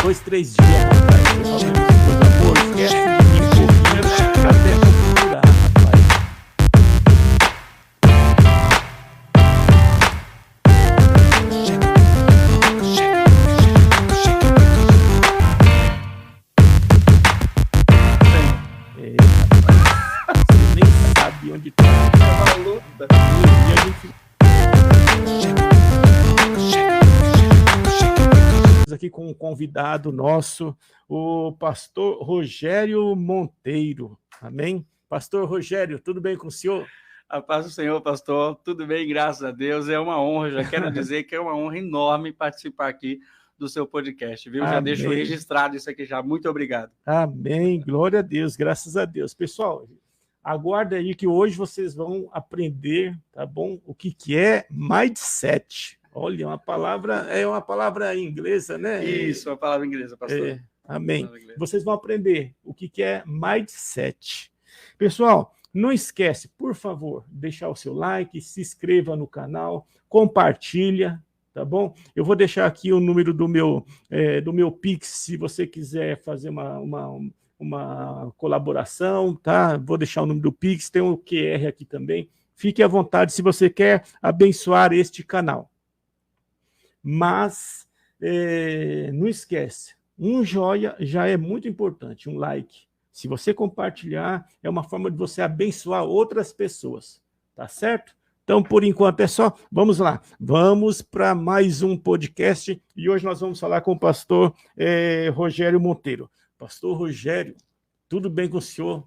2, 3 dias. Amor, esquece de mim um pouquinho, até configurar, rapaz. Você nem sabe onde tá. É uma luta. E a gente... aqui com um convidado nosso, o pastor Rogério Monteiro. Amém? Pastor Rogério, tudo bem com o senhor? A paz do Senhor, pastor. Tudo bem, graças a Deus. É uma honra, já quero dizer que é uma honra enorme participar aqui do seu podcast, viu? Amém. Já deixo registrado isso aqui já. Muito obrigado. Amém. Glória a Deus, graças a Deus. Pessoal, aguarda aí que hoje vocês vão aprender, tá bom? O que é mindset. Olha, é uma palavra inglesa, né? Isso, uma palavra inglesa, pastor. Amém. Vocês vão aprender o que é mindset. Pessoal, não esquece, por favor, deixar o seu like, se inscreva no canal, compartilha, tá bom? Eu vou deixar aqui o número do meu Pix, se você quiser fazer uma colaboração, tá? Vou deixar o número do Pix, tem o QR aqui também. Fique à vontade se você quer abençoar este canal. Mas não esquece, um joinha já é muito importante, um like. Se você compartilhar, é uma forma de você abençoar outras pessoas, tá certo? Então, por enquanto é só. Vamos lá, vamos para mais um podcast e hoje nós vamos falar com o pastor Rogério Monteiro. Pastor Rogério, tudo bem com o senhor?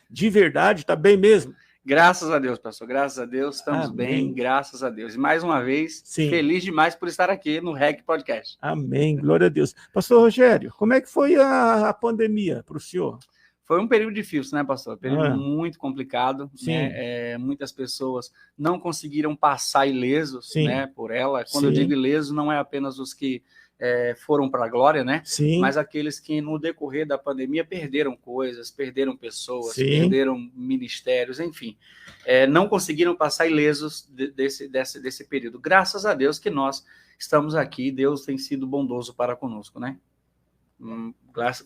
De verdade, tá bem mesmo? Graças a Deus, pastor, graças a Deus, estamos Amém. bem, graças a Deus. E mais uma vez, Sim. Feliz demais por estar aqui no REC Podcast. Amém, glória a Deus. Pastor Rogério, como é que foi a pandemia para o senhor? Foi um período difícil, né, pastor? Período muito complicado, Sim. né? Muitas pessoas não conseguiram passar ilesos, Sim. né, por ela. Quando Sim. eu digo ileso, não é apenas os que foram para a glória, né? Sim. Mas aqueles que no decorrer da pandemia perderam coisas, perderam pessoas, Sim. perderam ministérios, enfim. Não conseguiram passar ilesos desse período. Graças a Deus que nós estamos aqui, Deus tem sido bondoso para conosco, né?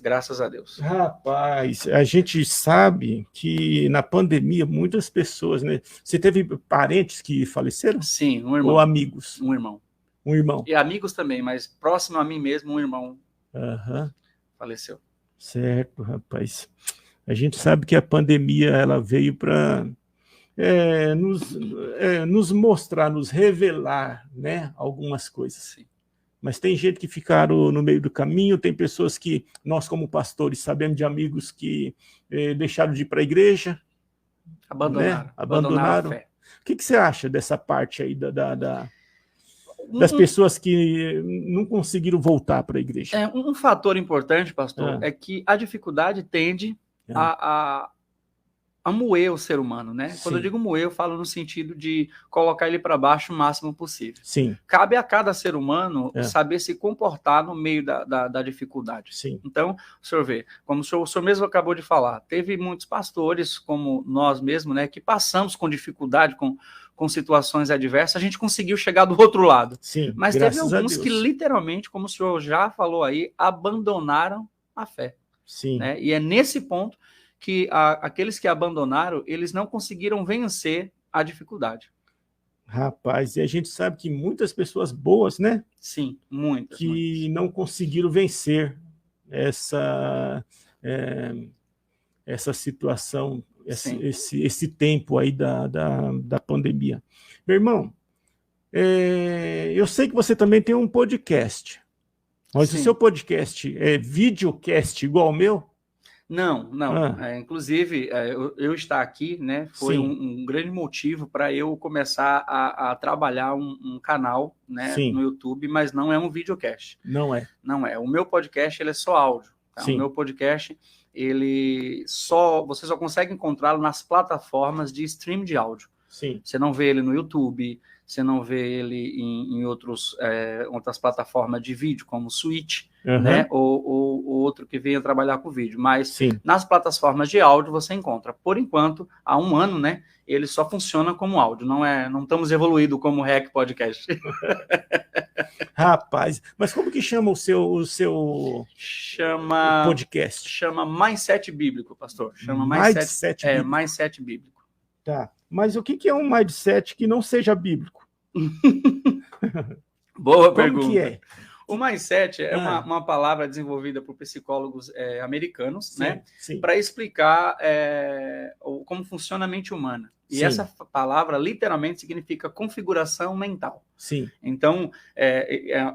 Graças a Deus. Rapaz, a gente sabe que na pandemia muitas pessoas, né? Você teve parentes que faleceram? Sim, um irmão. Ou amigos? Um irmão. Um irmão. E amigos também, mas próximo a mim mesmo, um irmão faleceu. Certo, rapaz. A gente sabe que a pandemia ela veio para nos mostrar, nos revelar, né, algumas coisas. Sim. Mas tem gente que ficaram no meio do caminho, tem pessoas que nós, como pastores, sabemos de amigos que deixaram de ir para a igreja. Abandonaram. Né? Abandonaram. A fé. O que você acha dessa parte aí das pessoas que não conseguiram voltar para a igreja? Um fator importante, pastor, é que a dificuldade tende a moer o ser humano, né? Sim. Quando eu digo moer, eu falo no sentido de colocar ele para baixo o máximo possível. Sim. Cabe a cada ser humano saber se comportar no meio da dificuldade. Sim. Então, o senhor vê, como o senhor mesmo acabou de falar, teve muitos pastores, como nós mesmos, né, que passamos com dificuldade, com situações adversas, a gente conseguiu chegar do outro lado. Sim, mas teve alguns que literalmente, como o senhor já falou aí, abandonaram a fé. Sim. Né? E é nesse ponto que aqueles que abandonaram, eles não conseguiram vencer a dificuldade. Rapaz, e a gente sabe que muitas pessoas boas, né? Sim, muitas. Que não conseguiram vencer essa situação, esse tempo aí da pandemia. Meu irmão, eu sei que você também tem um podcast, mas o seu podcast é videocast igual ao meu? Não. Inclusive, eu estar aqui, né, foi um grande motivo para eu começar a trabalhar um canal, né, no YouTube, mas não é um videocast. Não é. Não é. O meu podcast ele é só áudio. Tá? O meu podcast você só consegue encontrá-lo nas plataformas de stream de áudio. Sim. Você não vê ele no YouTube, você não vê ele em outras plataformas de vídeo, como o Switch, né? ou outro que venha trabalhar com vídeo. Mas nas plataformas de áudio você encontra. Por enquanto, há um ano, né, ele só funciona como áudio. Não estamos evoluídos como REC Podcast. Rapaz, mas como que chama o seu podcast? Chama Mindset Bíblico, pastor. Chama Mindset Bíblico. Mindset Bíblico. Tá. Mas o que é um mindset que não seja bíblico? Boa pergunta. Como que é? O mindset é uma palavra desenvolvida por psicólogos americanos, né? Para explicar como funciona a mente humana. E essa palavra literalmente significa configuração mental. Sim. Então,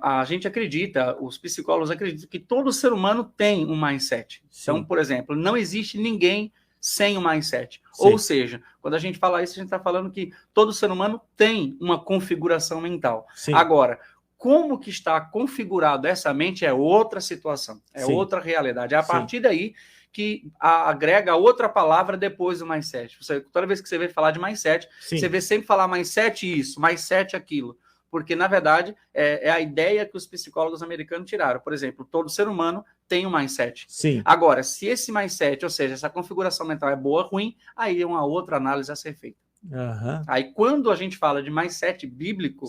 a gente acredita, os psicólogos acreditam que todo ser humano tem um mindset. Sim. Então, por exemplo, não existe ninguém sem um mindset. Sim. Ou seja, quando a gente fala isso, a gente está falando que todo ser humano tem uma configuração mental. Sim. Agora, como que está configurado essa mente é outra situação, é Sim. outra realidade. É a partir Sim. daí que agrega outra palavra depois do mindset. Toda vez que você vê falar de mindset, Sim. você vê sempre falar mindset isso, mindset aquilo. Porque, na verdade, é a ideia que os psicólogos americanos tiraram. Por exemplo, todo ser humano tem um mindset. Sim. Agora, se esse mindset, ou seja, essa configuração mental é boa ou ruim, aí é uma outra análise a ser feita. Uhum. Aí, quando a gente fala de mindset bíblico,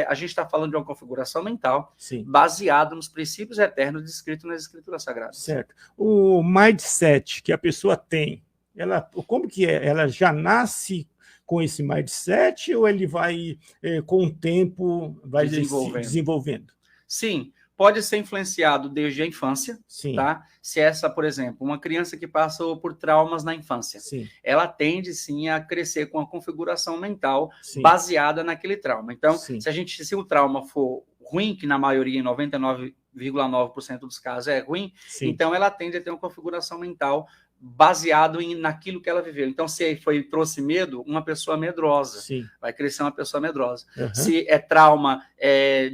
a gente está falando de uma configuração mental baseada nos princípios eternos descritos nas Escrituras Sagradas. Certo. O mindset que a pessoa tem, como que é? Ela já nasce com esse mindset ou ele vai, com o tempo, vai se desenvolvendo? Sim. Pode ser influenciado desde a infância, tá? Se essa, por exemplo, uma criança que passou por traumas na infância, ela tende, sim, a crescer com a configuração mental baseada naquele trauma. Então, se o trauma for ruim, que na maioria, em 99,9% dos casos é ruim, então ela tende a ter uma configuração mental baseado naquilo que ela viveu. Então, se trouxe medo, uma pessoa medrosa. Vai crescer uma pessoa medrosa. Uhum. Se é trauma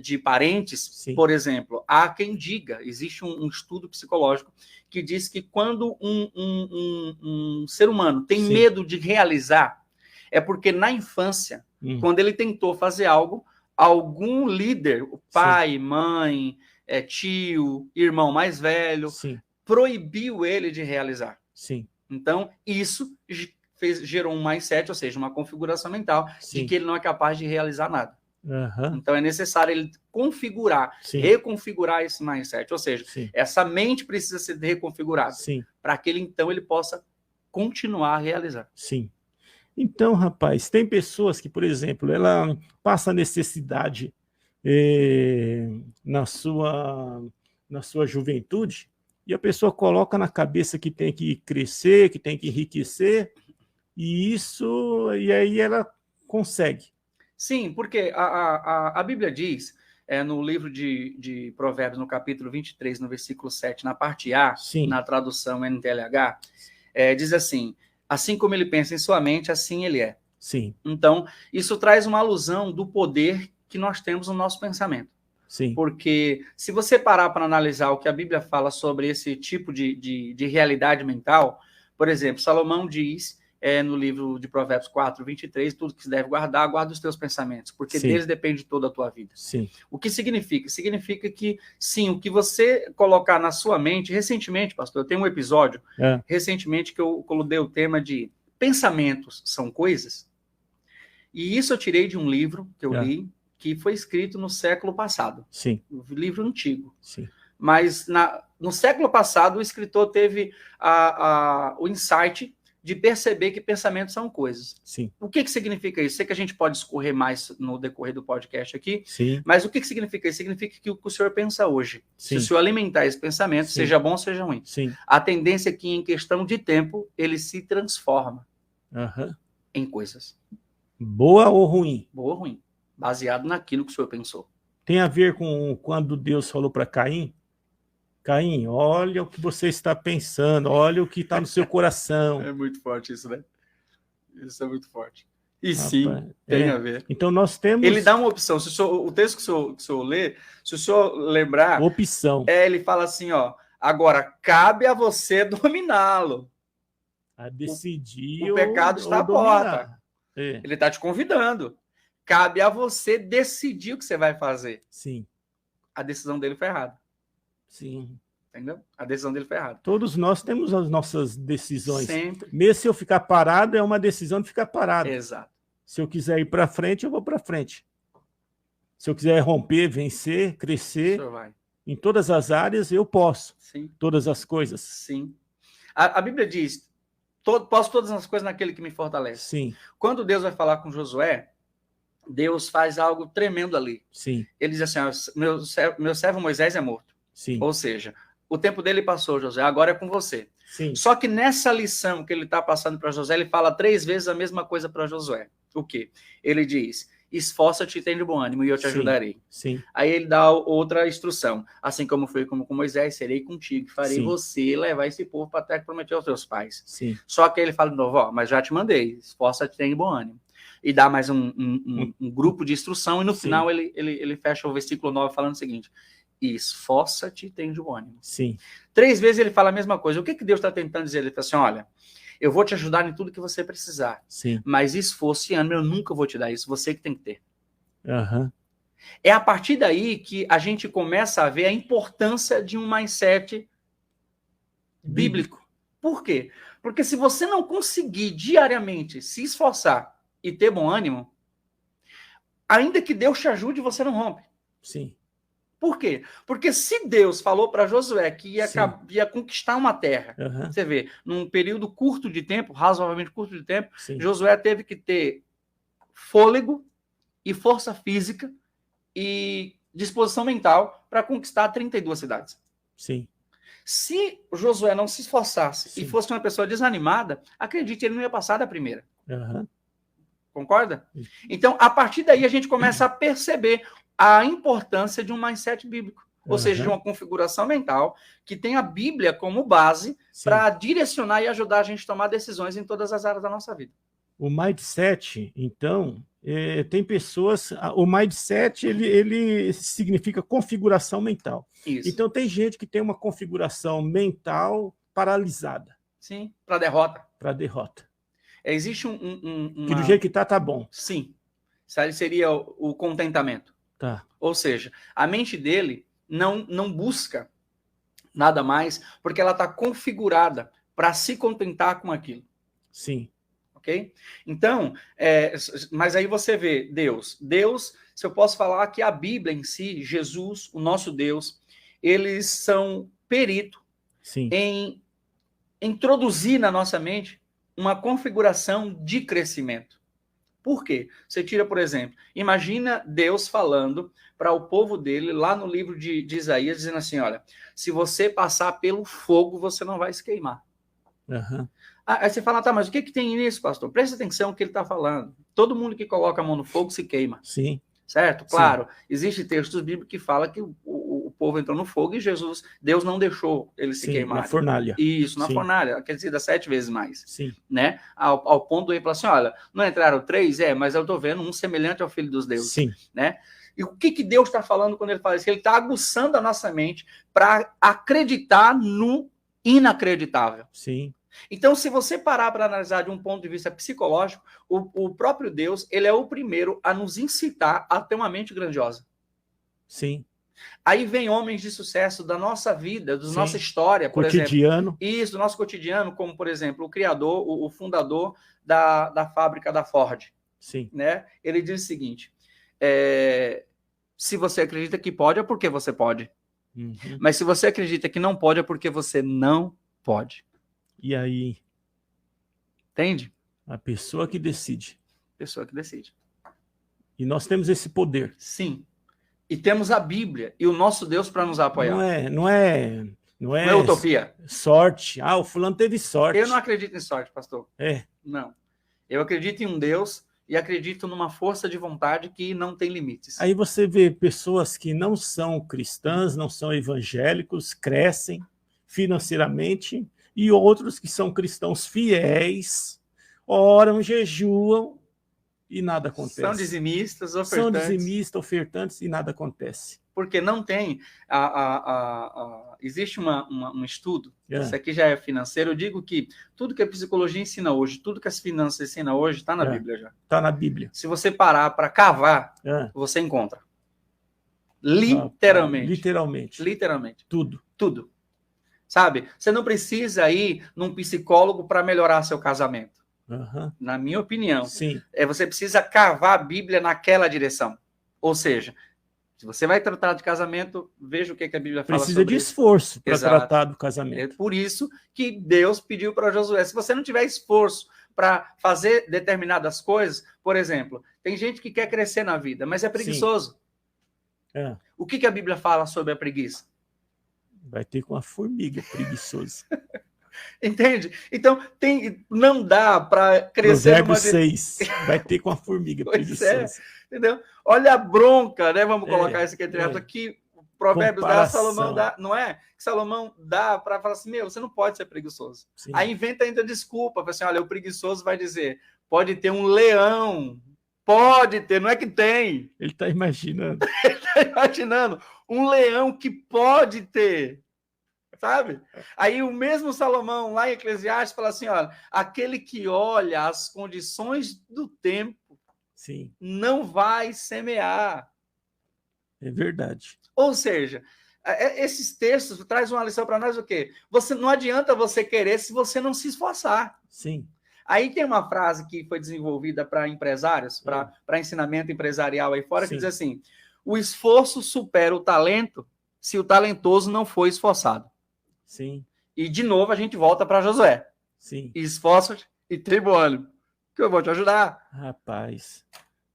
de parentes, por exemplo, há quem diga, existe um estudo psicológico que diz que quando um ser humano tem medo de realizar, é porque na infância, quando ele tentou fazer algo, algum líder, o pai, mãe, tio, irmão mais velho, proibiu ele de realizar. Sim. Então, isso gerou um mindset, ou seja, uma configuração mental de que ele não é capaz de realizar nada. Uhum. Então, é necessário ele configurar, reconfigurar esse mindset. Ou seja, essa mente precisa ser reconfigurada para que ele possa continuar a realizar. Sim. Então, rapaz, tem pessoas que, por exemplo, ela passa necessidade na sua juventude, e a pessoa coloca na cabeça que tem que crescer, que tem que enriquecer, e aí ela consegue. Sim, porque a Bíblia diz, no livro de Provérbios, no capítulo 23, no versículo 7, na parte A, na tradução NTLH, diz assim como ele pensa em sua mente, assim ele é. Sim. Então, isso traz uma alusão do poder que nós temos no nosso pensamento. Sim. Porque se você parar para analisar o que a Bíblia fala sobre esse tipo de realidade mental, por exemplo, Salomão diz no livro de Provérbios 4, 23, tudo que se deve guardar, guarda os teus pensamentos, porque deles depende toda a tua vida. Sim. O que significa? Significa que, sim, o que você colocar na sua mente, recentemente, pastor, eu tenho um episódio, recentemente, que eu dei o tema de pensamentos são coisas, e isso eu tirei de um livro que eu li, que foi escrito no século passado. Sim. Um livro antigo. Sim. Mas no século passado, o escritor teve o insight de perceber que pensamentos são coisas. Sim. O que significa isso? Sei que a gente pode discorrer mais no decorrer do podcast aqui, mas o que significa isso? Significa que o que o senhor pensa hoje, se o senhor alimentar esse pensamento, seja bom ou seja ruim, a tendência é que, em questão de tempo, ele se transforma em coisas. Boa ou ruim? Boa ou ruim. Baseado naquilo que o senhor pensou. Tem a ver com quando Deus falou para Caim? Caim, olha o que você está pensando, olha o que está no seu coração. É muito forte isso, né? Isso é muito forte. E sim, tem a ver. Então nós temos... Ele dá uma opção. Se o texto que o senhor lê, se o senhor lembrar... Opção. Ele fala assim, agora cabe a você dominá-lo. A decidir o pecado está à porta. Ele está te convidando. Cabe a você decidir o que você vai fazer. Sim. A decisão dele foi errada. Sim. Entendeu? A decisão dele foi errada. Todos nós temos as nossas decisões. Sempre. Mesmo se eu ficar parado, é uma decisão de ficar parado. Exato. Se eu quiser ir para frente, eu vou para frente. Se eu quiser romper, vencer, crescer, o senhor vai. Em todas as áreas eu posso. Sim. Todas as coisas. Sim. A Bíblia diz, posso todas as coisas naquele que me fortalece. Sim. Quando Deus vai falar com Josué, Deus faz algo tremendo ali. Sim. Ele diz assim, meu servo Moisés é morto. Sim. Ou seja, o tempo dele passou, Josué, agora é com você. Sim. Só que nessa lição que ele está passando para Josué, ele fala 3 vezes a mesma coisa para Josué. O quê? Ele diz, esforça-te e tem de bom ânimo e eu te ajudarei. Sim. Aí ele dá outra instrução. Assim como foi com Moisés, serei contigo, farei você levar esse povo para a terra que prometeu aos teus pais. Sim. Só que ele fala de novo, mas já te mandei, esforça-te e tem de bom ânimo. E dá mais um grupo de instrução, e no final ele fecha o versículo 9 falando o seguinte, esforça-te e tem de bom ânimo. Sim. 3 vezes ele fala a mesma coisa. O que Deus está tentando dizer? Ele fala assim, olha, eu vou te ajudar em tudo que você precisar. Sim. Mas esforço e ânimo eu nunca vou te dar isso. Você que tem que ter. Uhum. É a partir daí que a gente começa a ver a importância de um mindset bíblico. Por quê? Porque se você não conseguir diariamente se esforçar e ter bom ânimo, ainda que Deus te ajude, você não rompe. Sim. Por quê? Porque se Deus falou para Josué que ia conquistar uma terra, você vê, num período curto de tempo, razoavelmente curto de tempo, Josué teve que ter fôlego e força física e disposição mental para conquistar 32 cidades. Sim. Se Josué não se esforçasse e fosse uma pessoa desanimada, acredite, ele não ia passar da primeira. Concorda? Então, a partir daí, a gente começa a perceber a importância de um mindset bíblico. Ou seja, de uma configuração mental que tem a Bíblia como base para direcionar e ajudar a gente a tomar decisões em todas as áreas da nossa vida. O mindset, então, tem pessoas... O mindset, ele significa configuração mental. Isso. Então, tem gente que tem uma configuração mental paralisada. Sim, para derrota. Para derrota. Existe Que do jeito que tá bom. Sim. Isso seria o contentamento. Tá. Ou seja, a mente dele não busca nada mais porque ela está configurada para se contentar com aquilo. Sim. Ok? Então, mas aí você vê Deus, se eu posso falar que a Bíblia em si, Jesus, o nosso Deus, eles são perito em introduzir na nossa mente uma configuração de crescimento. Por quê? Você tira, por exemplo, imagina Deus falando para o povo dele, lá no livro de Isaías, dizendo assim, olha, se você passar pelo fogo, você não vai se queimar. Aí você fala, tá, mas o que tem nisso, pastor? Presta atenção no que ele está falando. Todo mundo que coloca a mão no fogo se queima. Sim. Certo? Claro, existe textos bíblicos que falam que o povo entrou no fogo e Deus não deixou ele se queimar. Na fornalha. Isso, na fornalha, quer dizer, 7 vezes mais. Sim. Né? Ao ponto de ele falar assim, olha, não entraram 3? Mas eu estou vendo um semelhante ao Filho dos Deuses. Sim. Né? E o que Deus está falando quando ele fala isso? Ele está aguçando a nossa mente para acreditar no inacreditável. Sim. Então, se você parar para analisar de um ponto de vista psicológico, o próprio Deus, ele é o primeiro a nos incitar a ter uma mente grandiosa. Sim. Aí vem homens de sucesso da nossa vida, da nossa história, por cotidiano. exemplo. Isso, do nosso cotidiano, como, por exemplo, o criador, o fundador da fábrica da Ford. Sim. Né? Ele diz o seguinte, se você acredita que pode, é porque você pode. Mas se você acredita que não pode, é porque você não pode. E aí? Entende? A pessoa que decide. Pessoa que decide. E nós temos esse poder. Sim. E temos a Bíblia e o nosso Deus para nos apoiar. Não é utopia. Sorte. O fulano teve sorte. Eu não acredito em sorte, pastor. Não. Eu acredito em um Deus e acredito numa força de vontade que não tem limites. Aí você vê pessoas que não são cristãs, não são evangélicos, crescem financeiramente, e outros que são cristãos fiéis, oram, jejuam, e nada acontece. São dizimistas, ofertantes. E nada acontece. Porque não tem... Existe um estudo, isso aqui já é financeiro, eu digo que tudo que a psicologia ensina hoje, tudo que as finanças ensinam hoje, está na Bíblia já. Está na Bíblia. Se você parar para cavar, você encontra. Literalmente. Literalmente. Tudo. Sabe? Você não precisa ir num psicólogo para melhorar seu casamento. Na minha opinião. Sim. Você precisa cavar a Bíblia naquela direção. Ou seja, Se você vai tratar de casamento, veja o que a Bíblia fala sobre isso. Precisa de esforço para tratar do casamento. É por isso que Deus pediu para Josué, se você não tiver esforço para fazer determinadas coisas, por exemplo, tem gente que quer crescer na vida, mas é preguiçoso. O que a Bíblia fala sobre a preguiça? Vai ter com a formiga preguiçoso. Entende? Então, não dá para crescer Provérbio 6, vai ter com a formiga preguiçosa. Entendeu? Olha a bronca, né? Vamos colocar isso aqui entre aspas, que Provérbios dá, Salomão dá, não é? Que Salomão dá para falar assim, você não pode ser preguiçoso. Sim. Aí inventa ainda desculpa, fala assim, olha, o preguiçoso vai dizer, pode ter um leão, pode ter, não é que tem. Ele está imaginando. Ele está imaginando um leão que pode ter. Sabe? Aí o mesmo Salomão, lá em Eclesiastes, fala assim, olha, aquele que olha as condições do tempo, sim, não vai semear. É verdade. Ou seja, esses textos trazem uma lição para nós o quê? Não adianta você querer se você não se esforçar. Sim. Aí tem uma frase que foi desenvolvida para empresários, para ensinamento empresarial aí fora, que diz assim, o esforço supera o talento se o talentoso não for esforçado. Sim. E, de novo, a gente volta para Josué. Sim. Esforça-te e tem bom ânimo, que eu vou te ajudar. Rapaz.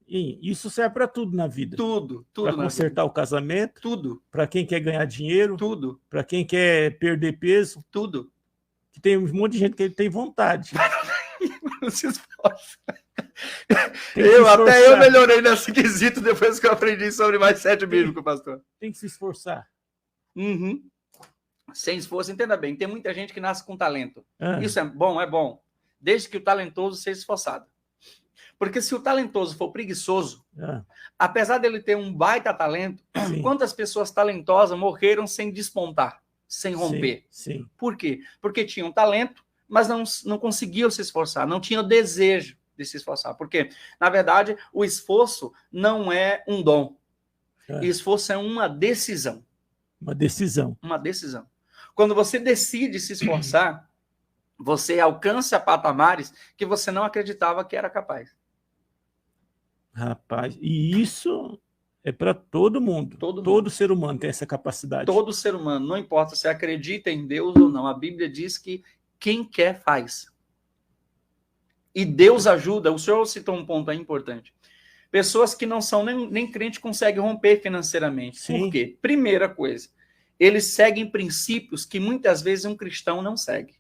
E isso serve para tudo na vida. Tudo. Para consertar o casamento. Tudo. Para quem quer ganhar dinheiro. Tudo. Para quem quer perder peso. Tudo. Que tem um monte de gente que tem vontade. Não se esforça. Até eu melhorei nesse quesito depois que eu aprendi sobre mais 7 bíblico, pastor. Tem que se esforçar. Uhum. Sem esforço, entenda bem, tem muita gente que nasce com talento. Isso é bom, desde que o talentoso seja esforçado. Porque se o talentoso for preguiçoso, apesar dele ter um baita talento, quantas pessoas talentosas morreram sem despontar, sem romper? Sim. Por quê? Porque tinham talento, mas não conseguiam se esforçar, não tinham desejo de se esforçar. Porque, na verdade, o esforço não é um dom. Esforço é uma decisão. Uma decisão. Uma decisão. Quando você decide se esforçar, você alcança patamares que você não acreditava que era capaz. Rapaz, e isso é para todo mundo. Todo ser humano tem essa capacidade. Todo ser humano, não importa se acredita em Deus ou não. A Bíblia diz que quem quer faz. E Deus ajuda. O senhor citou um ponto aí importante. Pessoas que não são nem crente conseguem romper financeiramente. Sim. Por quê? Primeira coisa, eles seguem princípios que muitas vezes um cristão não segue.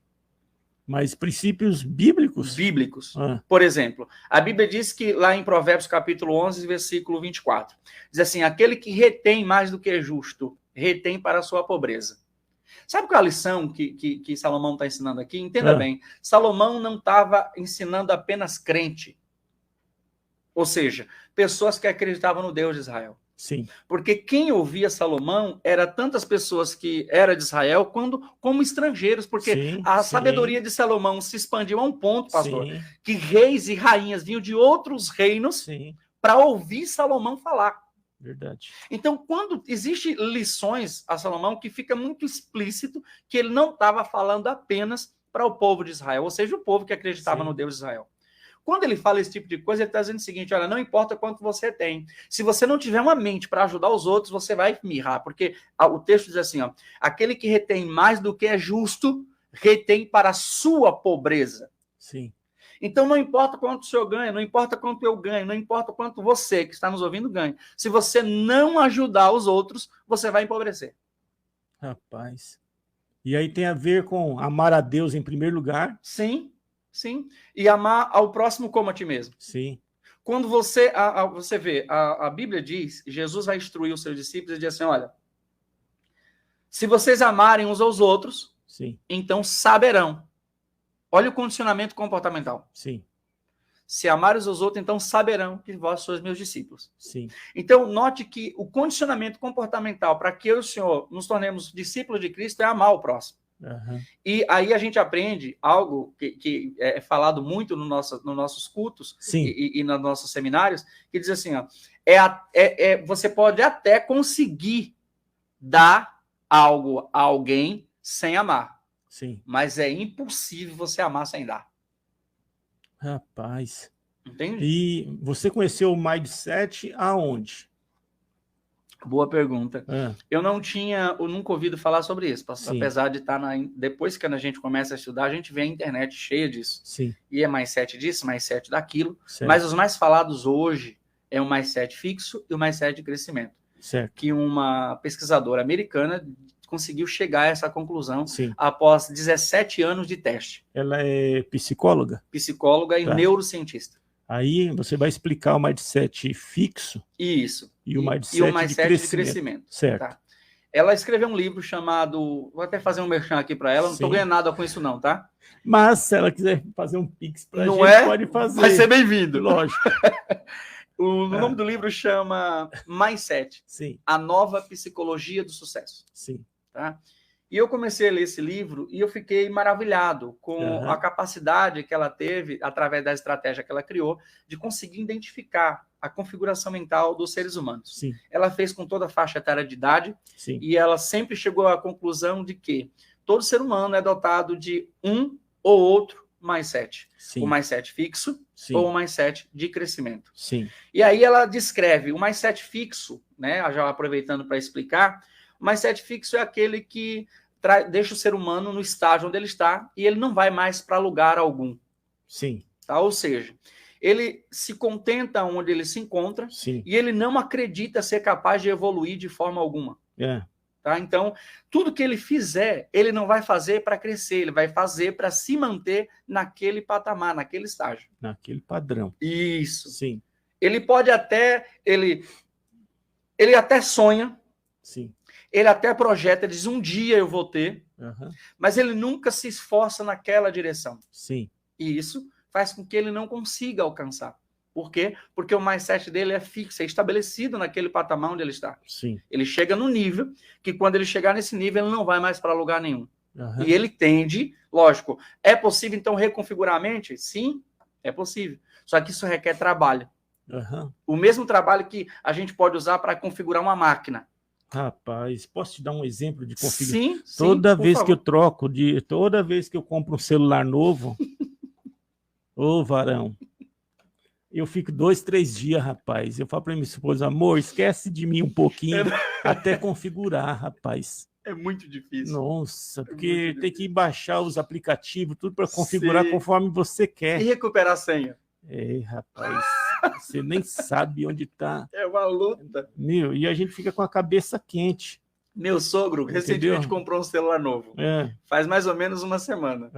Mas princípios bíblicos? Bíblicos. Por exemplo, a Bíblia diz que lá em Provérbios capítulo 11, versículo 24, diz assim, aquele que retém mais do que é justo, retém para a sua pobreza. Sabe qual é a lição que Salomão está ensinando aqui? Entenda bem, Salomão não estava ensinando apenas crente. Ou seja, pessoas que acreditavam no Deus de Israel. Sim. Porque quem ouvia Salomão era tantas pessoas que eram de Israel como estrangeiros, porque a sabedoria de Salomão se expandiu a um ponto, pastor, que reis e rainhas vinham de outros reinos para ouvir Salomão falar. Verdade. Então, quando existem lições a Salomão que fica muito explícito que ele não estava falando apenas para o povo de Israel, ou seja, o povo que acreditava no Deus de Israel. Quando ele fala esse tipo de coisa, ele está dizendo o seguinte, olha, não importa quanto você tem. Se você não tiver uma mente para ajudar os outros, você vai mirrar. Porque o texto diz assim, ó, aquele que retém mais do que é justo, retém para a sua pobreza. Sim. Então, não importa quanto o senhor ganha, não importa quanto eu ganho, não importa quanto você, que está nos ouvindo, ganha. Se você não ajudar os outros, você vai empobrecer. Rapaz. E aí tem a ver com amar a Deus em primeiro lugar? Sim. Sim, e amar ao próximo como a ti mesmo. Sim. Quando você vê, a Bíblia diz, Jesus vai instruir os seus discípulos e diz assim, olha, se vocês amarem uns aos outros, então saberão. Olha o condicionamento comportamental. Sim. Se amarem uns aos outros, então saberão que vós sois meus discípulos. Sim. Então, note que o condicionamento comportamental para que eu e o Senhor nos tornemos discípulos de Cristo é amar o próximo. Uhum. E aí a gente aprende algo que é falado muito nos nossos cultos e nos nossos seminários, que diz assim, ó, você pode até conseguir dar algo a alguém sem amar, mas é impossível você amar sem dar. Rapaz. Entende? E você conheceu o Mindset aonde? Boa pergunta. Eu nunca ouvido falar sobre isso, apesar de estar depois que a gente começa a estudar, a gente vê a internet cheia disso. Sim. E é mindset disso, mindset daquilo. Certo. Mas os mais falados hoje é o mindset fixo e o mindset de crescimento. Certo. Que uma pesquisadora americana conseguiu chegar a essa conclusão Sim. após 17 anos de teste. Ela é psicóloga? Psicóloga e neurocientista. Aí você vai explicar o mindset fixo. Isso. E o mindset de crescimento. Certo. Tá? Ela escreveu um livro chamado... Vou até fazer um merchan aqui para ela. Não estou ganhando nada com isso não, tá? Mas se ela quiser fazer um pix para a gente, pode fazer. Vai ser bem-vindo. Lógico. O nome do livro chama Mindset. Sim. A Nova Psicologia do Sucesso. Sim. Tá? E eu comecei a ler esse livro e eu fiquei maravilhado com a capacidade que ela teve, através da estratégia que ela criou, de conseguir identificar a configuração mental dos seres humanos. Sim. Ela fez com toda a faixa etária de idade. Sim. E ela sempre chegou à conclusão de que todo ser humano é dotado de um ou outro mindset. Sim. O mindset fixo ou o mindset de crescimento. Sim. E aí ela descreve o mindset fixo, né? Já aproveitando para explicar, o mindset fixo é aquele que deixa o ser humano no estágio onde ele está e ele não vai mais para lugar algum. Sim. Tá? Ou seja, ele se contenta onde ele se encontra. Sim. E ele não acredita ser capaz de evoluir de forma alguma. Tá? Então, tudo que ele fizer, ele não vai fazer para crescer, ele vai fazer para se manter naquele patamar, naquele estágio. Naquele padrão. Isso. Sim. Ele pode até... Ele até sonha. Sim. Ele até projeta, diz, um dia eu vou ter, mas ele nunca se esforça naquela direção. Sim. E isso faz com que ele não consiga alcançar. Por quê? Porque o mindset dele é fixo, é estabelecido naquele patamar onde ele está. Sim. Ele chega no nível que quando ele chegar nesse nível, ele não vai mais para lugar nenhum. E ele tende, lógico, é possível então reconfigurar a mente? Sim, é possível. Só que isso requer trabalho. O mesmo trabalho que a gente pode usar para configurar uma máquina. Rapaz, posso te dar um exemplo de configuração? Sim, toda vez que eu troco, toda vez que eu compro um celular novo, ô varão, eu fico 2, 3 dias, rapaz. Eu falo para minha esposa, amor, esquece de mim um pouquinho até configurar, rapaz. É muito difícil. Nossa, porque tem que baixar os aplicativos, tudo para configurar conforme você quer. E recuperar a senha. Rapaz, você nem sabe onde está. É uma luta. Meu, e a gente fica com a cabeça quente. Meu sogro recentemente comprou um celular novo. Faz mais ou menos uma semana.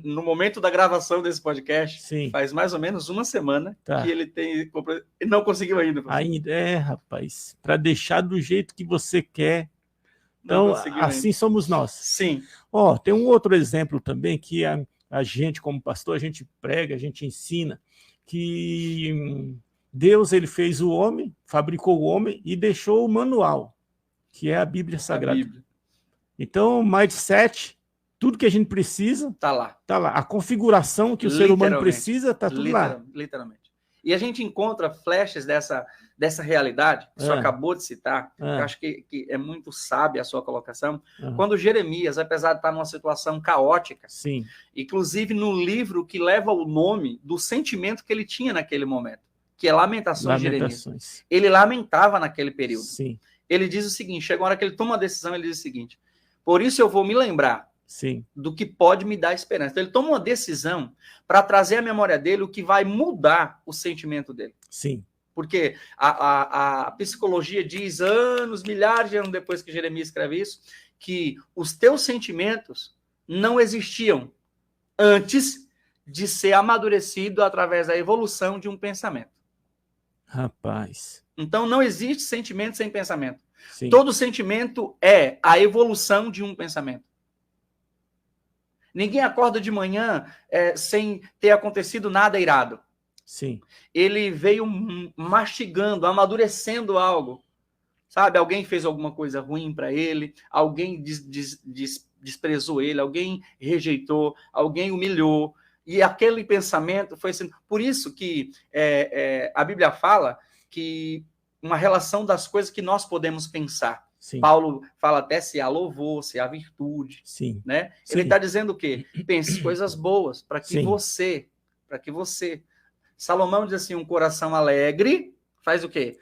No momento da gravação desse podcast, faz mais ou menos uma semana que ele comprou, e não conseguiu ainda. Ainda rapaz, para deixar do jeito que você quer. Então, assim somos nós. Sim. Tem um outro exemplo também que a gente, como pastor, a gente prega, a gente ensina que Deus ele fez o homem, fabricou o homem e deixou o manual, que é a Bíblia Sagrada. Então, mindset, tudo que a gente precisa, tá lá. Tá lá. A configuração que o ser humano precisa, tá tudo lá. Literalmente. E a gente encontra flashes dessa realidade, que o senhor acabou de citar, eu acho que é muito sábia a sua colocação, quando Jeremias, apesar de estar numa situação caótica, inclusive no livro que leva o nome do sentimento que ele tinha naquele momento, que é Lamentações de Jeremias. Ele lamentava naquele período. Ele diz o seguinte, chega uma hora que ele toma uma decisão, ele diz o seguinte, por isso eu vou me lembrar do que pode me dar esperança. Então, ele toma uma decisão para trazer à memória dele o que vai mudar o sentimento dele. Porque a psicologia diz anos, milhares de anos depois que Jeremias escreve isso, que os teus sentimentos não existiam antes de ser amadurecido através da evolução de um pensamento. Rapaz. Então, não existe sentimento sem pensamento. Todo sentimento é a evolução de um pensamento. Ninguém acorda de manhã sem ter acontecido nada irado. Ele veio mastigando, amadurecendo algo. Sabe, alguém fez alguma coisa ruim para ele, alguém desprezou ele, alguém rejeitou, alguém humilhou. E aquele pensamento foi sendo... Por isso que a Bíblia fala que uma relação das coisas que nós podemos pensar. Paulo fala até se há louvor, se há virtude. Né? Ele está dizendo o quê? Pense coisas boas para que você... Salomão diz assim, um coração alegre faz o quê?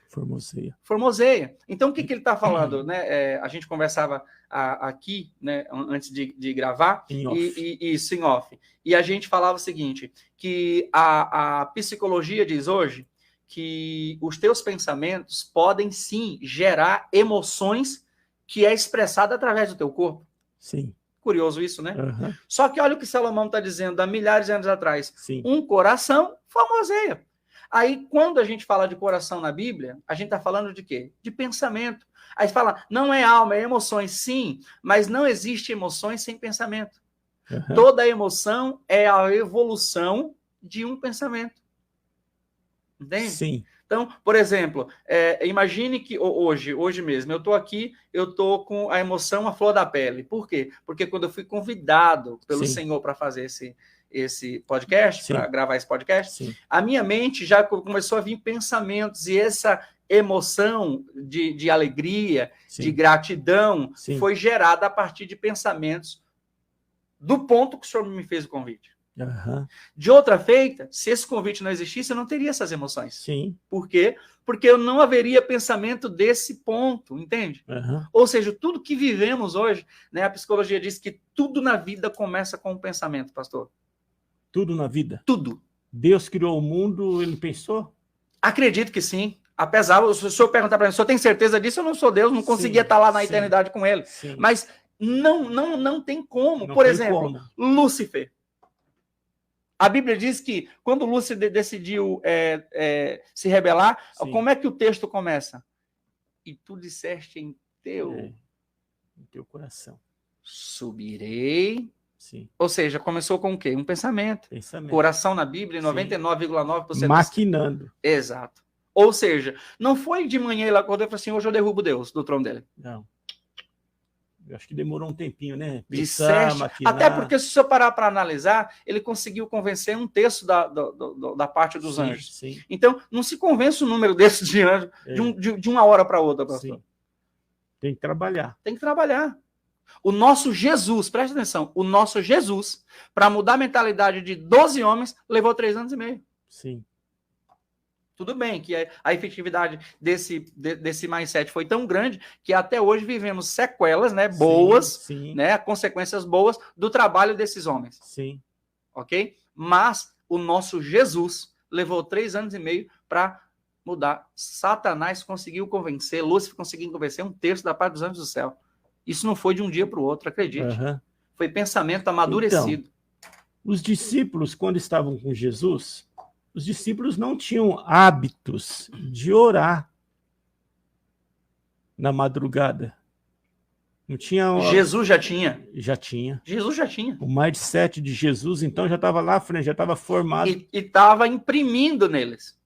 Formoseia. Então, o que ele está falando? Né? A gente conversava aqui, né, antes de gravar, isso em off. E a gente falava o seguinte, que a psicologia diz hoje que os teus pensamentos podem, sim, gerar emoções que é expressada através do teu corpo. Sim. Curioso isso, né? Uhum. Só que olha o que Salomão está dizendo há milhares de anos atrás. Sim. Um coração formoseia. Aí, quando a gente fala de coração na Bíblia, a gente está falando de quê? De pensamento. Aí fala, não é alma, é emoções. Sim, mas não existe emoções sem pensamento. Uhum. Toda emoção é a evolução de um pensamento. Entende? Sim. Então, por exemplo, imagine que hoje mesmo, eu estou aqui, eu estou com a emoção à flor da pele. Por quê? Porque quando eu fui convidado pelo Senhor para fazer esse podcast, para gravar esse podcast, a minha mente já começou a vir pensamentos, e essa emoção de alegria, de gratidão, foi gerada a partir de pensamentos do ponto que o Senhor me fez o convite. Uhum. De outra feita, se esse convite não existisse, eu não teria essas emoções. Sim. Por quê? Porque eu não haveria pensamento desse ponto, entende? Uhum. Ou seja, tudo que vivemos hoje, né, a psicologia diz que tudo na vida começa com um pensamento, pastor. Tudo na vida? Tudo. Deus criou o mundo, ele pensou? Acredito que sim. Apesar, se o senhor perguntar para mim, o senhor tem certeza disso? Eu não sou Deus, não conseguia estar lá na eternidade com ele. Sim. Mas não tem como. Não Por tem exemplo, como. Lúcifer. A Bíblia diz que quando Lúcifer decidiu se rebelar, como é que o texto começa? E tu disseste em teu coração. Subirei. Sim. Ou seja, começou com o quê? Um pensamento. Pensamento. Coração na Bíblia, 99,9%. Maquinando. Exato. Ou seja, não foi de manhã ele acordou e falou assim, hoje eu derrubo Deus do trono dele. Não. Eu acho que demorou um tempinho, né? Pensar, maquinar. Até porque, se o senhor parar para analisar, ele conseguiu convencer um terço da parte dos anjos. Sim. Então, não se convence o número desses de anjos de uma hora para outra, pastor. Sim. Tem que trabalhar. Tem que trabalhar. O nosso Jesus, presta atenção, o nosso Jesus, para mudar a mentalidade de 12 homens, levou 3 anos e meio. Sim. Tudo bem que a efetividade desse mindset foi tão grande que até hoje vivemos sequelas, né, boas, né, consequências boas do trabalho desses homens. Sim. Ok? Mas o nosso Jesus levou 3 anos e meio para mudar. Satanás conseguiu convencer, Lúcifer conseguiu convencer um terço da parte dos anjos do céu. Isso não foi de um dia para o outro, acredite. Uhum. Foi pensamento amadurecido. Então, os discípulos, quando estavam com Jesus, os discípulos não tinham hábitos de orar na madrugada. Não tinha. Jesus já tinha. Já tinha. Jesus já tinha. O mindset de Jesus, então, já estava lá à frente, já estava formado. E estava imprimindo neles.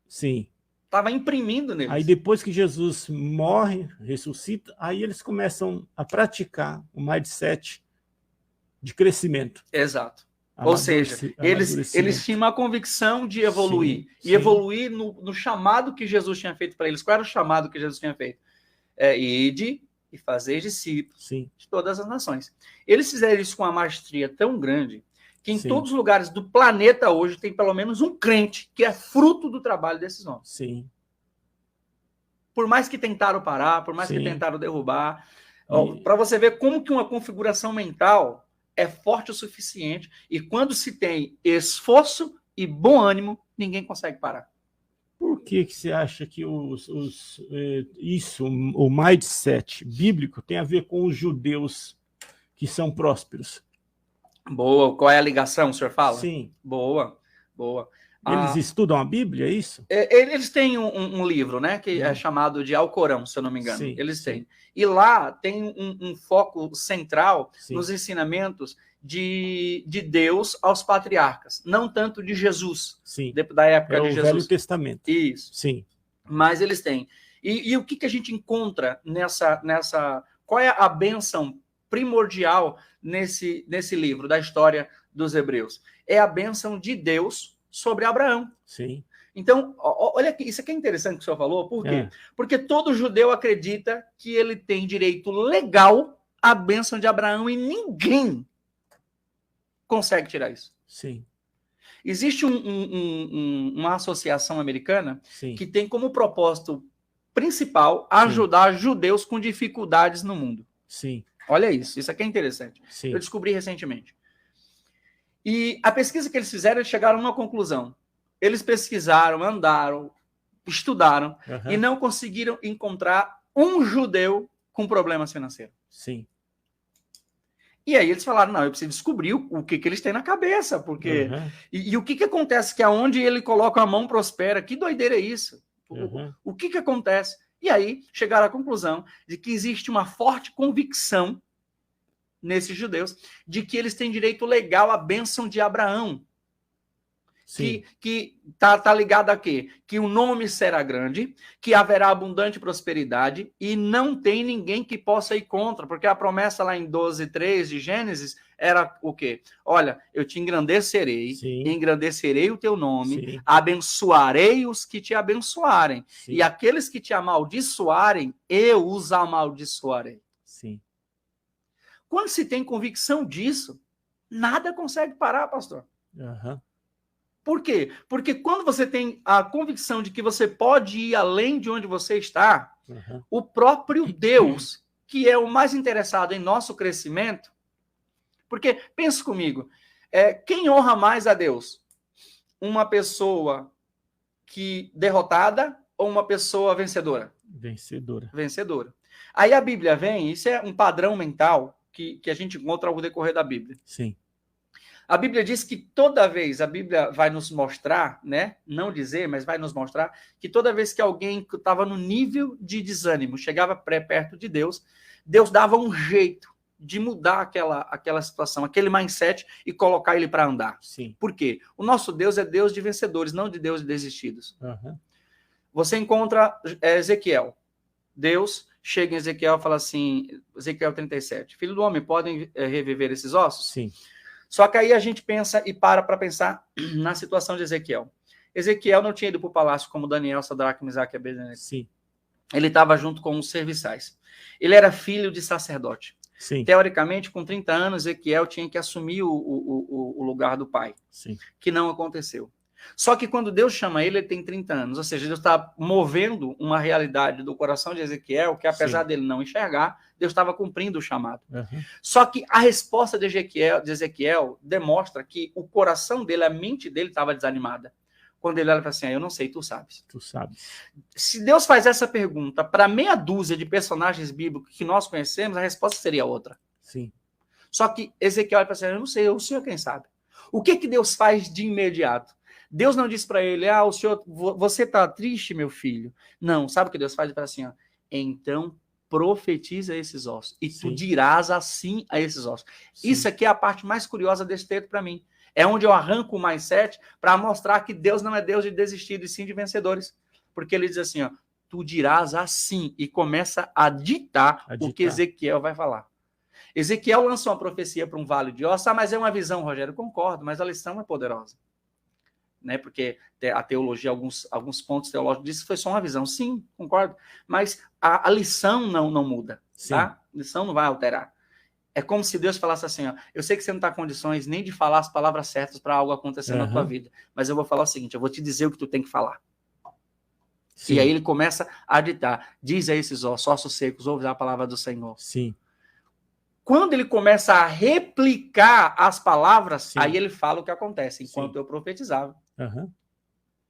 Sim. Estava imprimindo neles. Aí depois que Jesus morre, ressuscita, aí eles começam a praticar o mindset de crescimento. Exato. Ou seja, eles tinham uma convicção de evoluir. Sim. E evoluir no chamado que Jesus tinha feito para eles. Qual era o chamado que Jesus tinha feito? Ide e fazer discípulos de todas as nações. Eles fizeram isso com uma maestria tão grande que em todos os lugares do planeta hoje tem pelo menos um crente que é fruto do trabalho desses homens. Sim. Por mais que tentaram parar, por mais que tentaram derrubar, para você ver como que uma configuração mental é forte o suficiente, e quando se tem esforço e bom ânimo, ninguém consegue parar. Por que você acha que o mindset bíblico tem a ver com os judeus que são prósperos? Boa. Qual é a ligação, o senhor fala? Sim. Boa. Eles estudam a Bíblia, é isso? Eles têm um livro, né, que é chamado de Alcorão, se eu não me engano. Eles têm. E lá tem um foco central nos ensinamentos de Deus aos patriarcas, não tanto de Jesus, da época de Jesus. É o Velho Testamento. Isso. Sim. Mas eles têm. E o que a gente encontra nessa... Qual é a bênção primordial nesse livro da história dos hebreus? É a bênção de Deus sobre Abraão. Sim. Então, olha aqui, isso aqui é interessante que o senhor falou, por quê? Porque todo judeu acredita que ele tem direito legal à bênção de Abraão e ninguém consegue tirar isso. Sim. Existe uma associação americana Sim. que tem como propósito principal ajudar judeus com dificuldades no mundo. Sim. Olha isso aqui é interessante. Sim. Eu descobri recentemente. E a pesquisa que eles fizeram, eles chegaram a uma conclusão. Eles pesquisaram, andaram, estudaram e não conseguiram encontrar um judeu com problemas financeiros. Sim. E aí eles falaram, não, eu preciso descobrir o que eles têm na cabeça, porque... E o que acontece? Que aonde ele coloca a mão prospera. Que doideira é isso? O que acontece? E aí chegaram à conclusão de que existe uma forte convicção nesses judeus de que eles têm direito legal à bênção de Abraão. Que tá ligado a quê? Que o nome será grande, que haverá abundante prosperidade e não tem ninguém que possa ir contra, porque a promessa lá em 12:3 de Gênesis era o quê? Olha, eu te engrandecerei, engrandecerei o teu nome, abençoarei os que te abençoarem, e aqueles que te amaldiçoarem, eu os amaldiçoarei. Sim. Quando se tem convicção disso, nada consegue parar, pastor. Por quê? Porque quando você tem a convicção de que você pode ir além de onde você está, o próprio Deus, que é o mais interessado em nosso crescimento, porque, pensa comigo, quem honra mais a Deus? Uma pessoa derrotada ou uma pessoa vencedora? Vencedora. Aí a Bíblia vem, isso é um padrão mental que a gente encontra ao decorrer da Bíblia. Sim. A Bíblia diz que toda vez, a Bíblia vai nos mostrar, né? Não dizer, mas vai nos mostrar que toda vez que alguém estava no nível de desânimo, chegava perto de Deus, Deus dava um jeito de mudar aquela situação, aquele mindset e colocar ele para andar. Sim. Por quê? O nosso Deus é Deus de vencedores, não de Deus de desistidos. Você encontra Ezequiel. Deus chega em Ezequiel e fala assim, Ezequiel 37, filho do homem, podem reviver esses ossos? Sim. Só que aí a gente pensa e para pensar na situação de Ezequiel. Ezequiel não tinha ido para o palácio como Daniel, Sadraque, Mesaque e Abednego. Sim. Ele estava junto com os serviçais. Ele era filho de sacerdote. Sim. Teoricamente, com 30 anos, Ezequiel tinha que assumir o lugar do pai. Sim. Que não aconteceu. Só que quando Deus chama ele tem 30 anos. Ou seja, Deus está movendo uma realidade do coração de Ezequiel que, apesar dele não enxergar, Deus estava cumprindo o chamado. Só que a resposta de Ezequiel demonstra que o coração dele, a mente dele estava desanimada. Quando ele olha e fala assim, eu não sei, tu sabes. Tu sabes. Se Deus faz essa pergunta para meia dúzia de personagens bíblicos que nós conhecemos, a resposta seria outra. Sim. Só que Ezequiel olha e fala assim, eu não sei, o senhor quem sabe. O que Deus faz de imediato? Deus não diz para ele, o senhor, você está triste, meu filho? Não, sabe o que Deus faz? Ele fala assim, então profetiza esses ossos, e tu dirás assim a esses ossos. Isso aqui é a parte mais curiosa desse texto para mim. É onde eu arranco o mindset para mostrar que Deus não é Deus de desistidos, e sim de vencedores. Porque ele diz assim, tu dirás assim, e começa a ditar o que Ezequiel vai falar. Ezequiel lança uma profecia para um vale de ossos, mas é uma visão, Rogério, concordo, mas a lição é poderosa. Né, porque a teologia, alguns pontos teológicos dizem que foi só uma visão. Sim, concordo. Mas a lição não muda. Tá? A lição não vai alterar. É como se Deus falasse assim, eu sei que você não está em condições nem de falar as palavras certas para algo acontecer na tua vida, mas eu vou falar o seguinte, eu vou te dizer o que tu tem que falar. Sim. E aí ele começa a ditar, diz a esses ossos secos, ouve a palavra do Senhor. Sim. Quando ele começa a replicar as palavras, aí ele fala o que acontece, enquanto eu profetizava.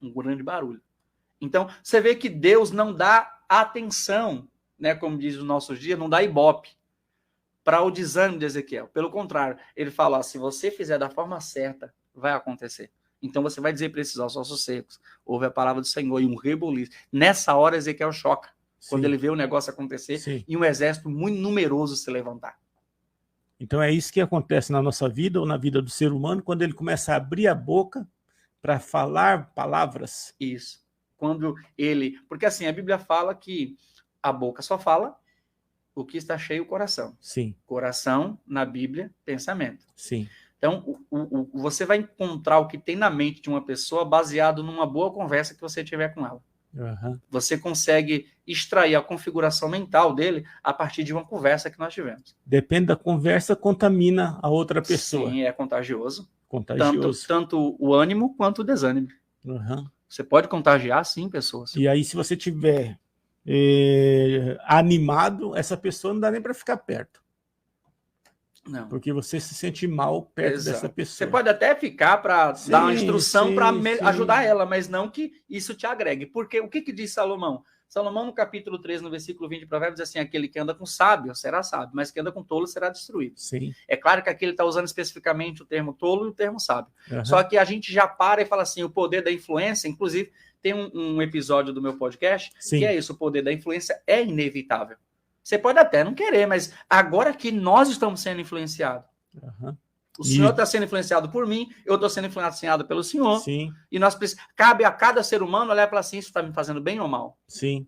Um grande barulho. Então, você vê que Deus não dá atenção, né, como diz os nossos dias, não dá ibope para o desânimo de Ezequiel. Pelo contrário, ele fala, se você fizer da forma certa, vai acontecer. Então, você vai dizer para esses ossos secos, ouve a palavra do Senhor, e um reboliço. Nessa hora, Ezequiel choca, quando ele vê o negócio acontecer e um exército muito numeroso se levantar. Então, é isso que acontece na nossa vida, ou na vida do ser humano, quando ele começa a abrir a boca para falar palavras. Isso. Quando ele... Porque assim, a Bíblia fala que a boca só fala o que está cheio o coração. Sim. Coração, na Bíblia, pensamento. Sim. Então, você vai encontrar o que tem na mente de uma pessoa baseado numa boa conversa que você tiver com ela. Você consegue extrair a configuração mental dele a partir de uma conversa que nós tivemos. Depende da conversa, contamina a outra pessoa. Sim, é contagioso. Contagioso. Tanto o ânimo quanto o desânimo. Uhum. Você pode contagiar, sim, pessoas. E aí, se você tiver animado, essa pessoa não dá nem para ficar perto. Não. Porque você se sente mal perto dessa pessoa. Você pode até ficar para dar uma instrução para ajudar ela, mas não que isso te agregue. Porque o que diz Salomão? Salomão, no capítulo 3, no versículo 20 de Provérbios, diz assim: aquele que anda com sábio será sábio, mas que anda com tolo será destruído. Sim. É claro que aqui ele está usando especificamente o termo tolo e o termo sábio. Uhum. Só que a gente já para e fala assim, o poder da influência, inclusive tem um episódio do meu podcast, que é isso, o poder da influência é inevitável. Você pode até não querer, mas agora que nós estamos sendo influenciados, o senhor está sendo influenciado por mim, eu estou sendo influenciado pelo senhor, sim. E cabe a cada ser humano olhar para assim, isso está me fazendo bem ou mal? Sim.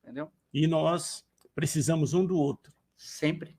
Entendeu? E nós precisamos um do outro. Sempre.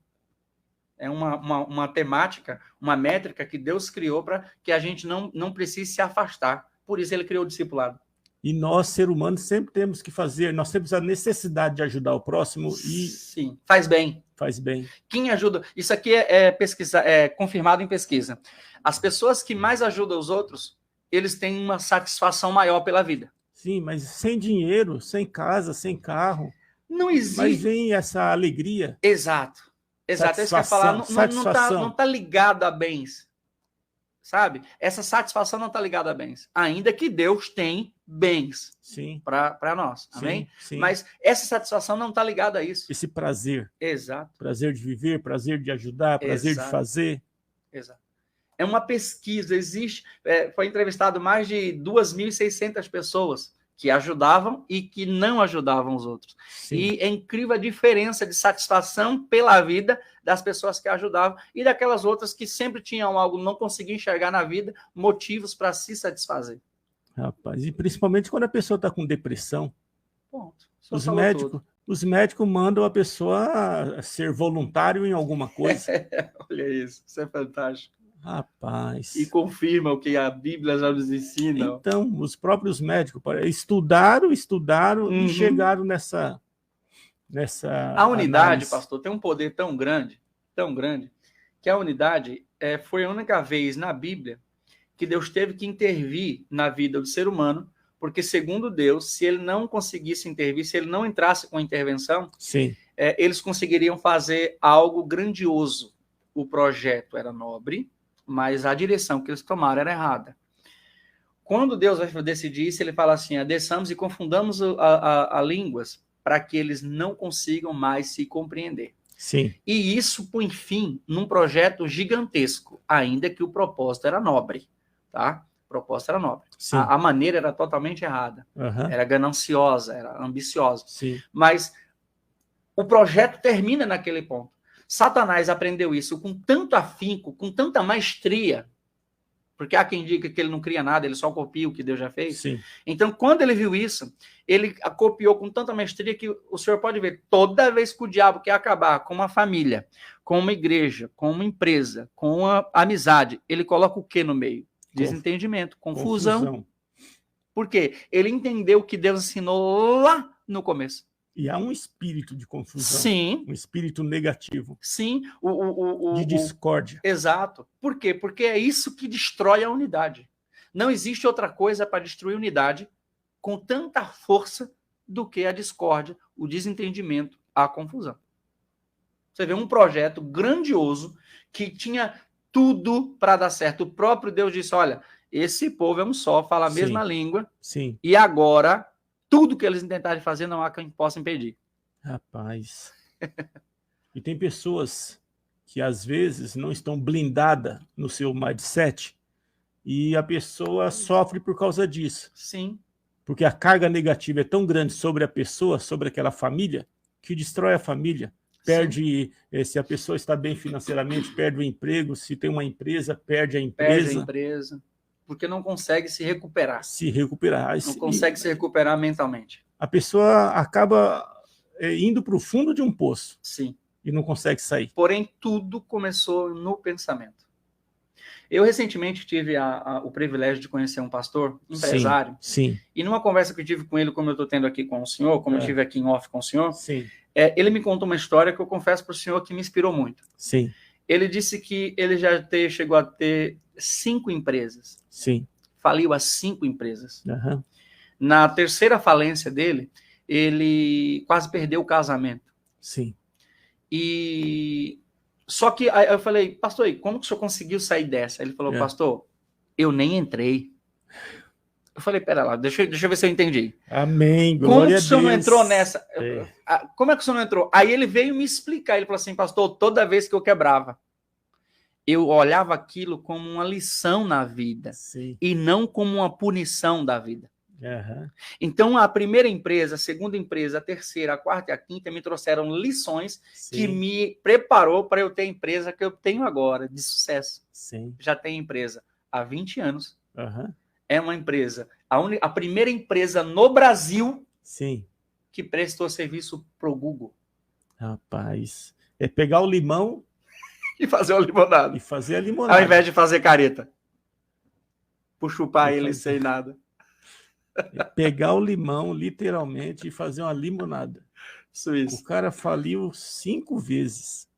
É uma temática, uma métrica que Deus criou para que a gente não precise se afastar. Por isso ele criou o discipulado. E nós, ser humanos, sempre temos que fazer, nós temos a necessidade de ajudar o próximo e... Sim, faz bem. Faz bem. Quem ajuda... Isso aqui é confirmado em pesquisa. As pessoas que mais ajudam os outros, eles têm uma satisfação maior pela vida. Sim, mas sem dinheiro, sem casa, sem carro. Não existe... Mas vem essa alegria. Exato. É isso que eu ia falar. Não está ligado a bens. Sabe? Essa satisfação não está ligada a bens. Ainda que Deus tem bens para nós. Amém? Sim. Mas essa satisfação não está ligada a isso. Esse prazer. Exato. Prazer de viver, prazer de ajudar, prazer de fazer. Exato. É uma pesquisa. Existe. Foi entrevistado mais de 2.600 pessoas que ajudavam e que não ajudavam os outros. Sim. E é incrível a diferença de satisfação pela vida das pessoas que ajudavam e daquelas outras que sempre tinham algo, não conseguiam enxergar na vida, motivos para se satisfazer. Rapaz, e principalmente quando a pessoa está com depressão. Ponto. Os médicos mandam a pessoa a ser voluntário em alguma coisa. Olha isso é fantástico. Rapaz. E confirma o que a Bíblia já nos ensina. Então, os próprios médicos estudaram e chegaram nessa a unidade, análise. Pastor, tem um poder tão grande, que a unidade foi a única vez na Bíblia que Deus teve que intervir na vida do ser humano, porque, segundo Deus, se ele não conseguisse intervir, se ele não entrasse com a intervenção, eles conseguiriam fazer algo grandioso. O projeto era nobre, mas a direção que eles tomaram era errada. Quando Deus vai decidir isso, ele fala assim, desçamos e confundamos a línguas para que eles não consigam mais se compreender. Sim. E isso põe fim num projeto gigantesco, ainda que o propósito era nobre. Tá? O propósito era nobre. A maneira era totalmente errada. Era gananciosa, era ambiciosa. Sim. Mas o projeto termina naquele ponto. Satanás aprendeu isso com tanto afinco, com tanta maestria, porque há quem diga que ele não cria nada, ele só copia o que Deus já fez. Sim. Então, quando ele viu isso, ele a copiou com tanta maestria que o senhor pode ver, toda vez que o diabo quer acabar com uma família, com uma igreja, com uma empresa, com uma amizade, ele coloca o que no meio? Desentendimento, confusão. Por quê? Ele entendeu o que Deus ensinou lá no começo. E há um espírito de confusão. Sim. Um espírito negativo. Sim. De discórdia. Exato. Por quê? Porque é isso que destrói a unidade. Não existe outra coisa para destruir a unidade com tanta força do que a discórdia, o desentendimento, a confusão. Você vê um projeto grandioso que tinha tudo para dar certo. O próprio Deus disse, olha, esse povo é um só, fala a mesma língua. Sim. E agora... tudo que eles intentarem fazer, não há quem possa impedir. Rapaz. E tem pessoas que, às vezes, não estão blindadas no seu mindset e a pessoa sofre por causa disso. Sim. Porque a carga negativa é tão grande sobre a pessoa, sobre aquela família, que destrói a família. Perde, se a pessoa está bem financeiramente, perde o emprego. Se tem uma empresa, perde a empresa. Perde a empresa. Porque não consegue se recuperar. Não consegue se recuperar mentalmente. A pessoa acaba indo para o fundo de um poço. Sim. E não consegue sair. Porém, tudo começou no pensamento. Eu recentemente tive o privilégio de conhecer um pastor, empresário. Sim. E numa conversa que eu tive com ele, como eu estou tendo aqui com o senhor, como eu tive aqui em off com o senhor, sim. Ele me contou uma história que eu confesso para o senhor que me inspirou muito. Sim. Ele disse que ele chegou a ter 5 empresas. Sim. Faliu as 5 empresas. Uhum. Na terceira falência dele, ele quase perdeu o casamento. Sim. Só que aí eu falei, pastor, como que o senhor conseguiu sair dessa? Ele falou, pastor, eu nem entrei. Eu falei, pera lá, deixa eu ver se eu entendi. Amém, glória a Deus. Como que o senhor não entrou nessa? É. Como é que o senhor não entrou? Aí ele veio me explicar, ele falou assim, pastor, toda vez que eu quebrava, eu olhava aquilo como uma lição na vida. Sim. E não como uma punição da vida. Uhum. Então, a primeira empresa, a segunda empresa, a terceira, a quarta e a quinta me trouxeram lições Sim. que me preparou para eu ter a empresa que eu tenho agora, de sucesso. Sim. Já tenho empresa há 20 anos. Uhum. É uma empresa, a primeira empresa no Brasil Sim. que prestou serviço para o Google. Rapaz, é pegar o limão e fazer uma limonada. E fazer a limonada. Ao invés de fazer careta. Por chupar ele sem nada. É pegar o limão, literalmente, e fazer uma limonada. Isso. O cara faliu 5 vezes.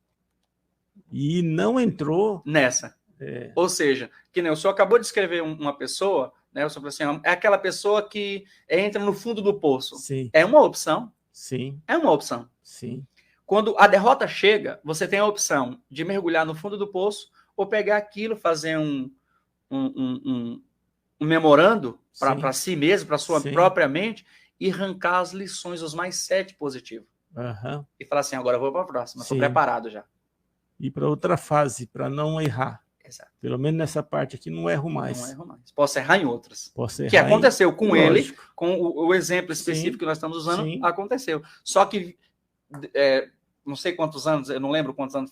E não entrou... nessa. É. Ou seja, que nem o senhor acabou de escrever uma pessoa... né? Eu só falei assim, é aquela pessoa que entra no fundo do poço. Sim. É uma opção. Sim. É uma opção. Sim. Quando a derrota chega, você tem a opção de mergulhar no fundo do poço ou pegar aquilo, fazer um memorando para si mesmo, para sua Sim. própria mente e arrancar as lições, os mais 7 positivos. Uhum. E falar assim, agora eu vou para a próxima, estou preparado já. E para outra fase, para não errar. Exato. Pelo menos nessa parte aqui não erro mais. Não erro mais. Posso errar em outras. Posso errar que aconteceu com ele, Lógico. com o exemplo específico Sim. que nós estamos usando, Sim. aconteceu. Só que, não sei quantos anos, eu não lembro quantos anos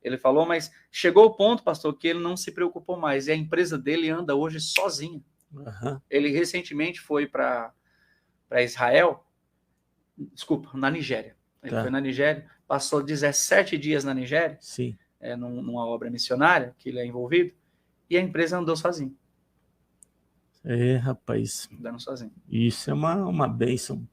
ele falou, mas chegou o ponto, pastor, que ele não se preocupou mais. E a empresa dele anda hoje sozinha. Uhum. Ele recentemente foi para Israel, desculpa, na Nigéria. Ele foi na Nigéria, passou 17 dias na Nigéria. Sim. Numa obra missionária que ele é envolvido, e a empresa andou sozinha. Rapaz. Andando sozinho. Isso é uma bênção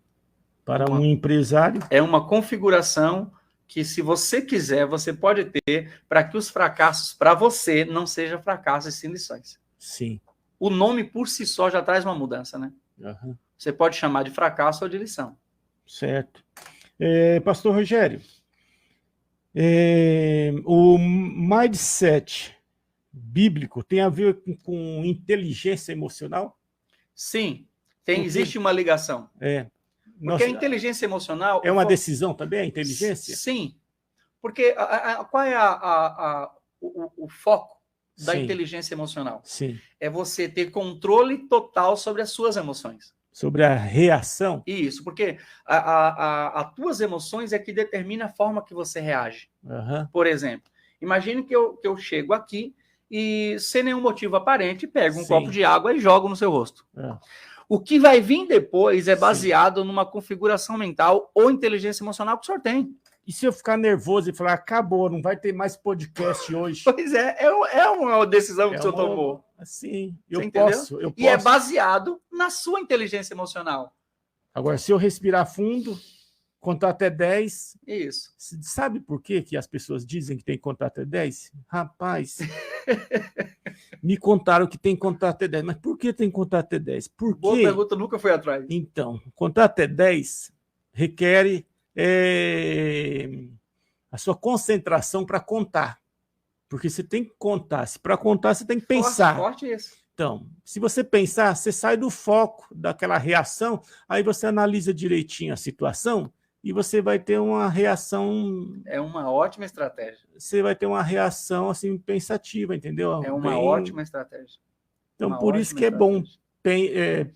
para um empresário. É uma configuração que, se você quiser, você pode ter para que os fracassos para você não sejam fracassos e sim lições. Sim. O nome por si só já traz uma mudança, né? Uhum. Você pode chamar de fracasso ou de lição. Certo. Pastor Rogério, o mindset bíblico tem a ver com inteligência emocional? Sim, existe uma ligação. Porque a inteligência emocional... É uma decisão também, a inteligência? Sim, porque qual é o foco da Sim. inteligência emocional? Sim. É você ter controle total sobre as suas emoções. Sobre a reação? Isso, porque as tuas emoções é que determina a forma que você reage. Uhum. Por exemplo, imagine que eu chego aqui e, sem nenhum motivo aparente, pego um copo de água e jogo no seu rosto. O que vai vir depois é baseado numa configuração mental ou inteligência emocional que o senhor tem. E se eu ficar nervoso e falar, acabou, não vai ter mais podcast hoje? Pois é uma decisão que o senhor tomou. Sim, eu posso. E é baseado na sua inteligência emocional. Agora, se eu respirar fundo, contar até 10... Isso. Sabe por que as pessoas dizem que tem que contar até 10? Rapaz, me contaram que tem que contar até 10. Mas por que tem que contar até 10? Porque... Boa pergunta, nunca fui atrás. Então, contar até 10 requer a sua concentração para contar. Porque você tem que contar. Para contar, você tem que pensar. Forte isso. Então, se você pensar, você sai do foco daquela reação, aí você analisa direitinho a situação e você vai ter uma reação... É uma ótima estratégia. Você vai ter uma reação assim, pensativa, entendeu? É uma ótima estratégia. Então, por isso que é bom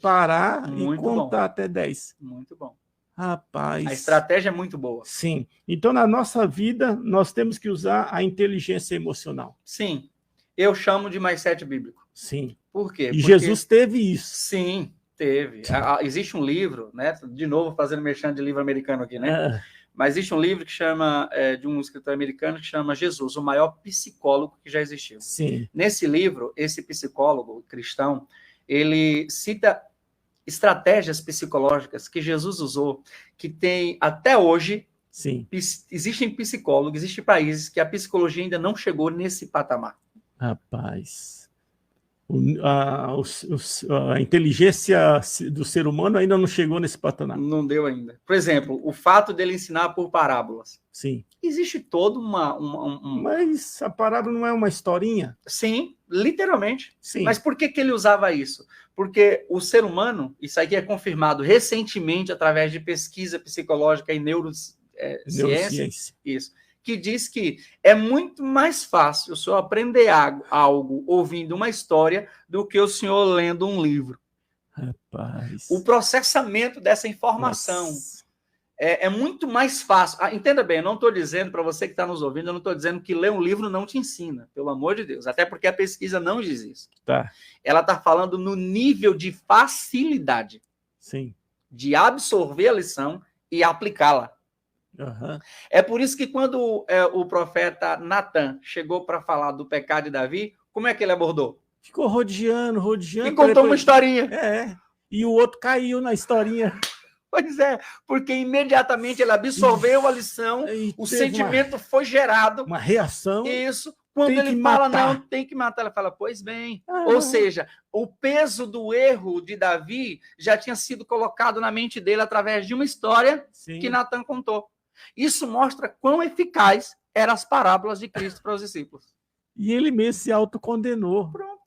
parar Muito e contar bom. até 10. Muito bom. Rapaz. A estratégia é muito boa. Sim. Então, na nossa vida, nós temos que usar a inteligência emocional. Sim. Eu chamo de mindset bíblico. Sim. Por quê? E Jesus teve isso. Sim, teve. Existe um livro, né? De novo, fazendo merchan de livro americano aqui, né? Mas existe um livro que chama, de um escritor americano, que chama Jesus, o maior psicólogo que já existiu. Sim. Nesse livro, esse psicólogo cristão, ele cita estratégias psicológicas que Jesus usou, que tem até hoje Sim. Existem psicólogos, existem países que a psicologia ainda não chegou nesse patamar. Rapaz, a inteligência do ser humano ainda não chegou nesse patamar. Não deu ainda. Por exemplo, o fato dele ensinar por parábolas. Sim. Existe todo Mas a parábola não é uma historinha? Sim, literalmente. Sim. Mas por que ele usava isso? Porque o ser humano, isso aqui é confirmado recentemente através de pesquisa psicológica e neurociência, isso, que diz que é muito mais fácil o senhor aprender algo ouvindo uma história do que o senhor lendo um livro. Rapaz. O processamento dessa informação é muito mais fácil. Entenda bem, eu não estou dizendo, para você que está nos ouvindo, eu não estou dizendo que ler um livro não te ensina, pelo amor de Deus, até porque a pesquisa não diz isso. Tá. Ela está falando no nível de facilidade. Sim. De absorver a lição e aplicá-la. Uhum. É por isso que quando o profeta Natan chegou para falar do pecado de Davi, como é que ele abordou? Ficou rodeando. E contou uma historinha. E o outro caiu na historinha. Pois é, porque imediatamente ele absorveu a lição, o sentimento foi gerado. Uma reação. Isso. Quando ele fala, não, tem que matar, ela fala, pois bem. Ou seja, o peso do erro de Davi já tinha sido colocado na mente dele através de uma história que Natan contou. Isso mostra quão eficaz eram as parábolas de Cristo para os discípulos. E ele mesmo se autocondenou. Pronto.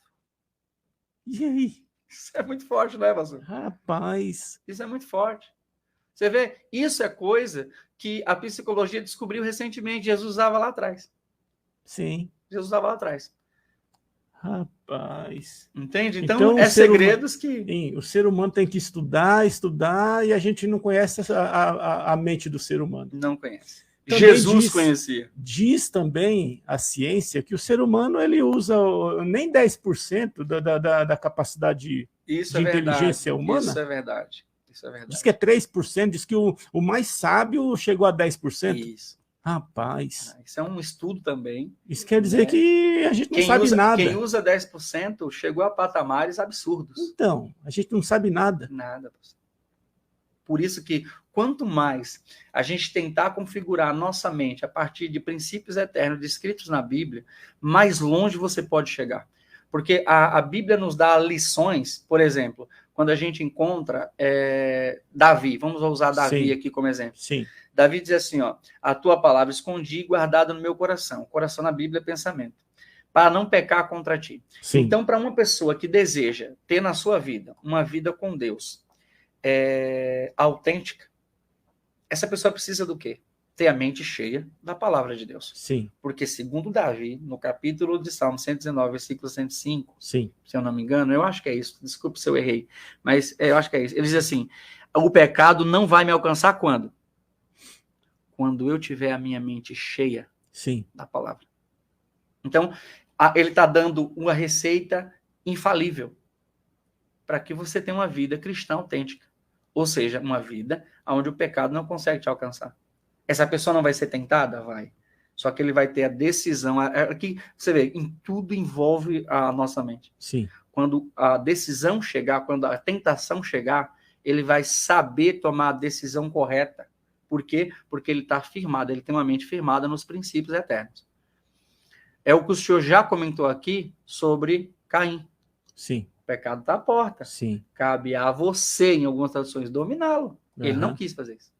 E aí? Isso é muito forte, né, pastor? Rapaz. Isso é muito forte. Você vê, isso é coisa que a psicologia descobriu recentemente. Jesus usava lá atrás. Sim. Jesus usava lá atrás. Rapaz. Entende? Então é segredos que... Sim, o ser humano tem que estudar, e a gente não conhece a mente do ser humano. Não conhece. Também Jesus conhecia. Diz também a ciência que o ser humano ele usa nem 10% da capacidade de inteligência humana. Isso é verdade. Isso é verdade. Diz que é 3%, diz que o mais sábio chegou a 10%. Isso. Rapaz. Isso é um estudo também. Isso quer dizer que a gente não sabe nada. Quem usa 10% chegou a patamares absurdos. Então, a gente não sabe nada. Nada. Por isso que quanto mais a gente tentar configurar a nossa mente a partir de princípios eternos descritos na Bíblia, mais longe você pode chegar. Porque a Bíblia nos dá lições, por exemplo, quando a gente encontra Davi, vamos usar Davi aqui como exemplo. Sim. Davi diz assim, ó, a tua palavra escondi e guardada no meu coração. Coração na Bíblia é pensamento. Para não pecar contra ti. Sim. Então, para uma pessoa que deseja ter na sua vida uma vida com Deus autêntica, essa pessoa precisa do quê? Ter a mente cheia da palavra de Deus. Sim. Porque, segundo Davi, no capítulo de Salmo 119, versículo 105, sim, se eu não me engano, eu acho que é isso, desculpe se eu errei, mas eu acho que é isso. Ele diz assim, o pecado não vai me alcançar quando? Quando eu tiver a minha mente cheia da palavra. Então, ele está dando uma receita infalível para que você tenha uma vida cristã autêntica. Ou seja, uma vida onde o pecado não consegue te alcançar. Essa pessoa não vai ser tentada? Vai. Só que ele vai ter a decisão. Aqui, você vê, em tudo envolve a nossa mente. Sim. Quando a decisão chegar, quando a tentação chegar, ele vai saber tomar a decisão correta. Por quê? Porque ele está firmado, ele tem uma mente firmada nos princípios eternos. É o que o senhor já comentou aqui sobre Caim. Sim. O pecado está à porta. Sim. Cabe a você, em algumas traduções, dominá-lo. Ele não quis fazer isso.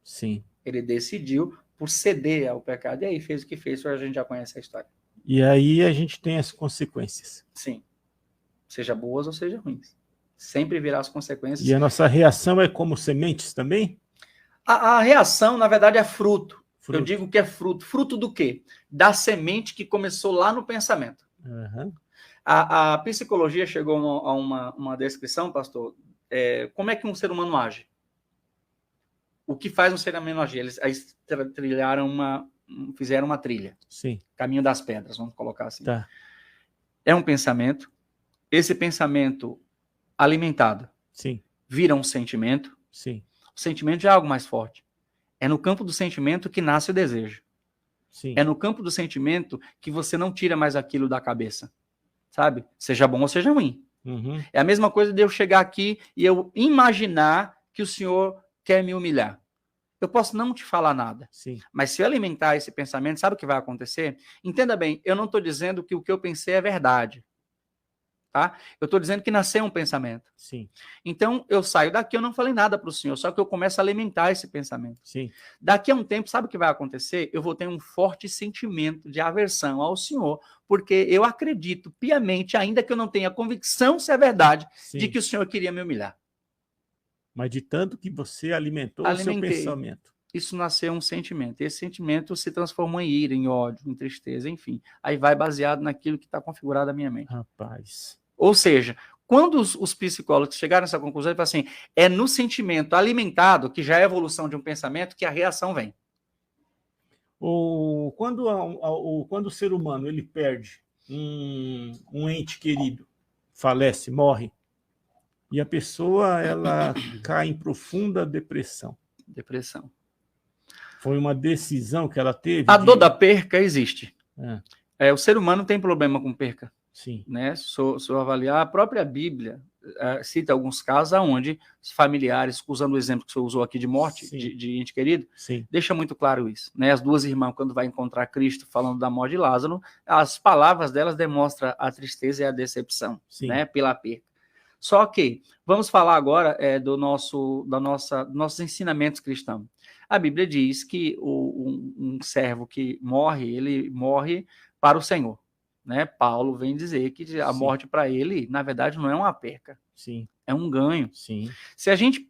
Sim. Ele decidiu por ceder ao pecado. E aí fez o que fez, a gente já conhece a história. E aí a gente tem as consequências. Sim. Seja boas ou seja ruins. Sempre virá as consequências. E a nossa reação é como sementes também? A reação, na verdade, é fruto. Eu digo que é fruto. Fruto do quê? Da semente que começou lá no pensamento. Uhum. A psicologia chegou a uma descrição, pastor, como é que um ser humano age? O que faz um ser humano agir? Eles fizeram uma trilha. Sim. Caminho das pedras, vamos colocar assim. Tá. É um pensamento. Esse pensamento alimentado vira um sentimento. Sim. O sentimento já é algo mais forte. É no campo do sentimento que nasce o desejo. Sim. É no campo do sentimento que você não tira mais aquilo da cabeça. Sabe? Seja bom ou seja ruim. Uhum. É a mesma coisa de eu chegar aqui e eu imaginar que o senhor quer me humilhar. eu posso não te falar nada. Sim. Mas se eu alimentar esse pensamento, sabe o que vai acontecer? Entenda bem, eu não estou dizendo que o que eu pensei é verdade. Tá? Eu estou dizendo que nasceu um pensamento. Sim. Então, eu saio daqui, eu não falei nada para o senhor, só que eu começo a alimentar esse pensamento. Sim. Daqui a um tempo, sabe o que vai acontecer? Eu vou ter um forte sentimento de aversão ao senhor, porque eu acredito piamente, ainda que eu não tenha convicção se é verdade, Sim. de que o senhor queria me humilhar. Mas de tanto que você alimentou o seu pensamento. Isso nasceu um sentimento. Esse sentimento se transformou em ira, em ódio, em tristeza, enfim. Aí vai baseado naquilo que está configurado na minha mente. Rapaz. Ou seja, quando os psicólogos chegaram a essa conclusão, eles falam assim, é no sentimento alimentado, que já é a evolução de um pensamento, que a reação vem. Quando o ser humano ele perde um ente querido, falece, morre, e a pessoa ela cai em profunda depressão. Depressão. Foi uma decisão que ela teve. A dor da perca existe. É. O ser humano tem problema com perca. Sim. Né? Se eu avaliar, a própria Bíblia cita alguns casos onde os familiares, usando o exemplo que o senhor usou aqui de morte, de ente querido, sim, deixa muito claro isso. Né? As duas irmãs, quando vai encontrar Cristo falando da morte de Lázaro, as palavras delas demonstram a tristeza e a decepção, né? Pela perca. Só que, vamos falar agora nossos ensinamentos cristãos. A Bíblia diz que um servo que morre, ele morre para o Senhor. Né? Paulo vem dizer que a morte para ele, na verdade, não é uma perca. Sim. É um ganho. Sim. Se a gente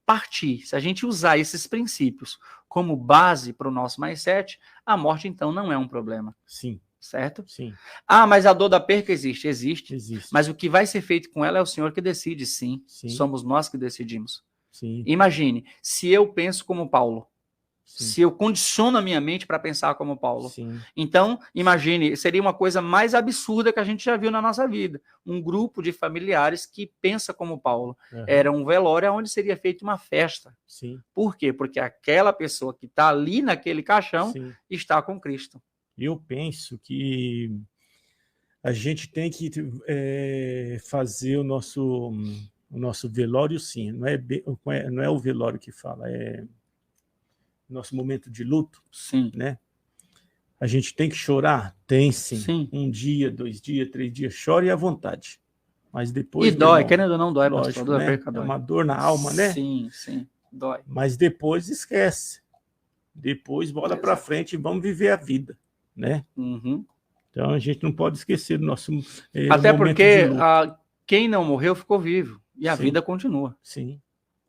partir, se a gente usar esses princípios como base para o nosso mindset, a morte, então, não é um problema. Sim. Certo? Sim. Mas a dor da perca existe. Existe. Mas o que vai ser feito com ela é o Senhor que decide, sim. Somos nós que decidimos. Sim. Imagine, se eu penso como Paulo, sim, se eu condiciono a minha mente para pensar como Paulo. Sim. Então, imagine, seria uma coisa mais absurda que a gente já viu na nossa vida. Um grupo de familiares que pensa como Paulo. Uhum. Era um velório onde seria feita uma festa. Sim. Por quê? Porque aquela pessoa que está ali naquele caixão sim, está com Cristo. Eu penso que a gente tem que fazer o nosso velório, sim. Não é o velório que fala, é nosso momento de luto. Sim. Né? A gente tem que chorar? Tem, sim. Sim. 1 dia, 2 dias, 3 dias, chore à vontade. Mas depois... E dói, querendo ou não dói, lógico, pastor, né? É uma dor na alma, né? Sim, dói. Mas depois esquece. Depois bola para frente e vamos viver a vida. Né? Uhum. Então a gente não pode esquecer do nosso até porque quem não morreu ficou vivo e a sim, vida continua. Sim.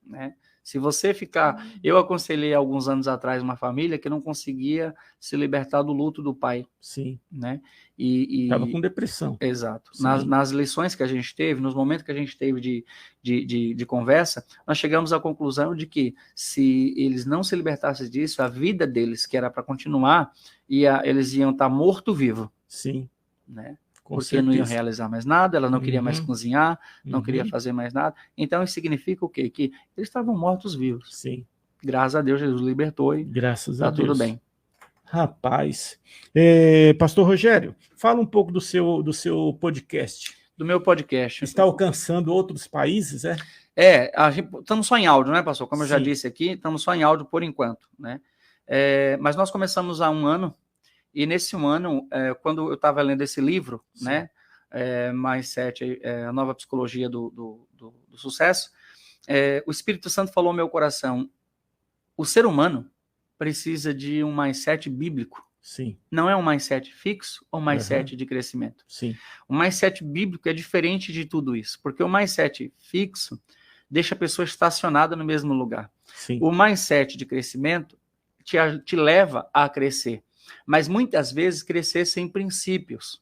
Né? Se você ficar... Eu aconselhei alguns anos atrás uma família que não conseguia se libertar do luto do pai. Sim. Né? Estava com depressão. Exato. Nas lições que a gente teve, nos momentos que a gente teve de conversa, nós chegamos à conclusão de que se eles não se libertassem disso, a vida deles, que era para continuar, eles iam estar morto-vivo. Sim. Né? Com porque não iam realizar mais nada, ela não queria mais cozinhar, não queria Uhum. fazer mais nada. Então, isso significa o quê? Que eles estavam mortos-vivos. Sim. Graças a Deus, Jesus libertou e graças a Deus. Tudo bem. Rapaz. Pastor Rogério, fala um pouco do seu podcast. Do meu podcast. Está alcançando outros países, é? Estamos só em áudio, né, pastor? Como eu já Sim. disse aqui, estamos só em áudio por enquanto, né? Mas nós começamos há 1 ano, e nesse 1 ano, quando eu estava lendo esse livro, Sim. né? Mindset, a nova psicologia do sucesso, o Espírito Santo falou ao meu coração: o ser humano precisa de um mindset bíblico. Sim. Não é um mindset fixo ou um mindset de crescimento. Sim. O mindset bíblico é diferente de tudo isso, porque o mindset fixo deixa a pessoa estacionada no mesmo lugar. Sim. O mindset de crescimento te leva a crescer, mas muitas vezes crescer sem princípios.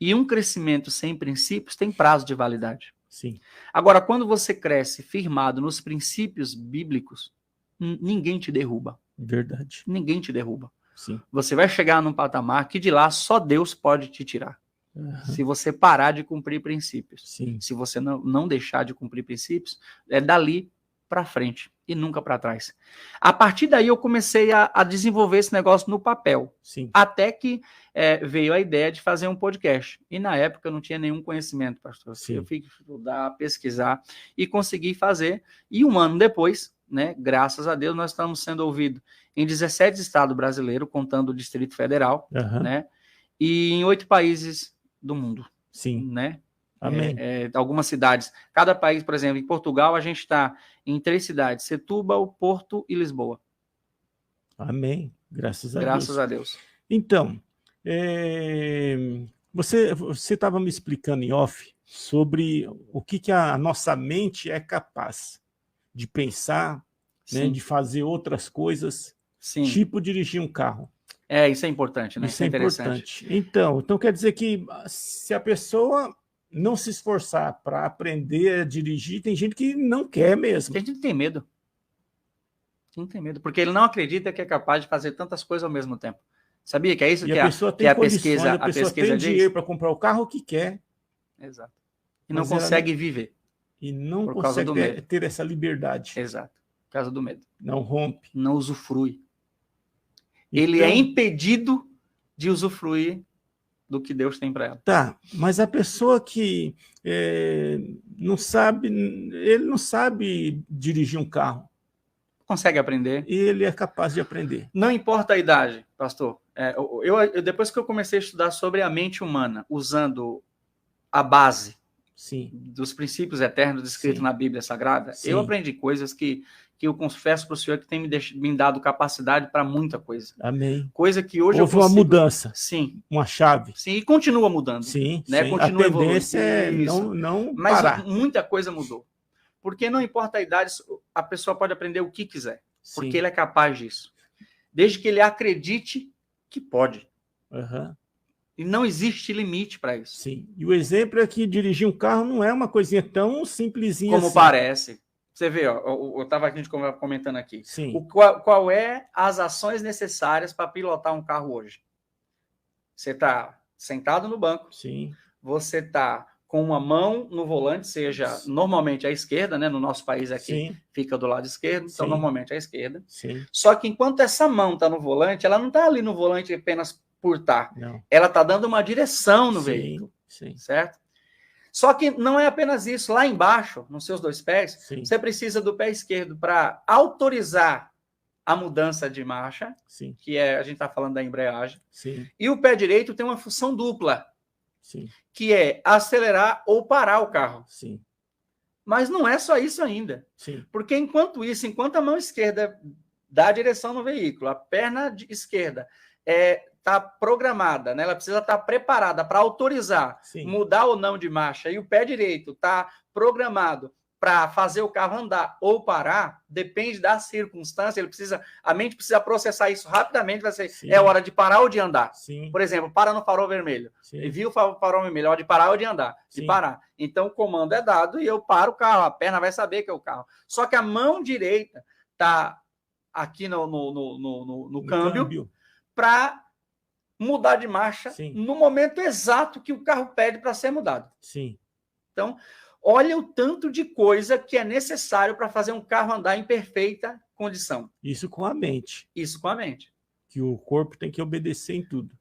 E um crescimento sem princípios tem prazo de validade. Sim. Agora, quando você cresce firmado nos princípios bíblicos, ninguém te derruba. Verdade. Ninguém te derruba. Sim. Você vai chegar num patamar que de lá só Deus pode te tirar. Uhum. Se você parar de cumprir princípios. Sim. Se você não deixar de cumprir princípios, é dali para frente e nunca para trás. A partir daí eu comecei a desenvolver esse negócio no papel. Sim. Até que veio a ideia de fazer um podcast. E na época eu não tinha nenhum conhecimento, pastor. Sim. Eu fui estudar, pesquisar e consegui fazer. E 1 ano depois, né? Graças a Deus, nós estamos sendo ouvidos em 17 estados brasileiros, contando o Distrito Federal, né? E em 8 países do mundo. Sim. Né? Amém. Algumas cidades. Cada país, por exemplo, em Portugal, a gente está em 3 cidades: Setúbal, Porto e Lisboa. Amém. Graças a Deus. Graças a Deus. Então, você estava me explicando em off sobre o que a nossa mente é capaz de pensar, né, de fazer outras coisas, tipo dirigir um carro. Isso é importante, né? Isso é interessante. Então, quer dizer que se a pessoa não se esforçar para aprender a dirigir, tem gente que não quer mesmo. Tem gente que tem medo. Não tem medo, porque ele não acredita que é capaz de fazer tantas coisas ao mesmo tempo. Sabia que é isso que a pesquisa, a pessoa tem dinheiro para comprar o carro que quer. Exato. E não consegue viver. E não consegue ter essa liberdade. Exato. Por causa do medo. Não rompe. Não usufrui. Então, ele é impedido de usufruir do que Deus tem para ela. Tá, mas a pessoa que não sabe, ele não sabe dirigir um carro. Consegue aprender. E ele é capaz de aprender. Não importa a idade, pastor. Depois que eu comecei a estudar sobre a mente humana, usando a base dos princípios eternos descritos na Bíblia Sagrada, eu aprendi coisas que eu confesso para o Senhor que tem me dado capacidade para muita coisa. Amém. Coisa que hoje houve uma mudança. Sim. Uma chave. Sim, e continua mudando. Sim, né? sim. Continua a tendência evoluindo. É não Mas parar. Muita coisa mudou. Porque não importa a idade, a pessoa pode aprender o que quiser. Porque ele é capaz disso. Desde que ele acredite que pode. E não existe limite para isso. Sim. E o exemplo é que dirigir um carro não é uma coisinha tão simplesinha como assim. parece. Você vê, ó, eu estava comentando aqui. Sim. Qual é as ações necessárias para pilotar um carro hoje? Você está sentado no banco. Sim. Você está com uma mão no volante, seja normalmente à esquerda, né? No nosso país aqui fica do lado esquerdo, então normalmente à esquerda. Sim. Só que enquanto essa mão está no volante, ela não está ali no volante apenas por estar. Ela está dando uma direção no veículo, certo? Só que não é apenas isso. Lá embaixo, nos seus 2 pés, você precisa do pé esquerdo para autorizar a mudança de marcha, que a gente está falando da embreagem. E o pé direito tem uma função dupla, que é acelerar ou parar o carro. Mas não é só isso ainda. Porque enquanto a mão esquerda dá a direção no veículo, a perna esquerda está programada, né? Ela precisa estar preparada para autorizar, mudar ou não de marcha, e o pé direito está programado para fazer o carro andar ou parar, depende da circunstância, a mente precisa processar isso rapidamente, vai ser, é hora de parar ou de andar. Por exemplo, para no farol vermelho. E viu o farol vermelho, é hora de parar ou de andar. De parar. Então, o comando é dado e eu paro o carro, a perna vai saber que é o carro. Só que a mão direita está aqui no câmbio para mudar de marcha no momento exato que o carro pede para ser mudado. Então, olha o tanto de coisa que é necessário para fazer um carro andar em perfeita condição. Isso com a mente. Isso com a mente. Que o corpo tem que obedecer em tudo.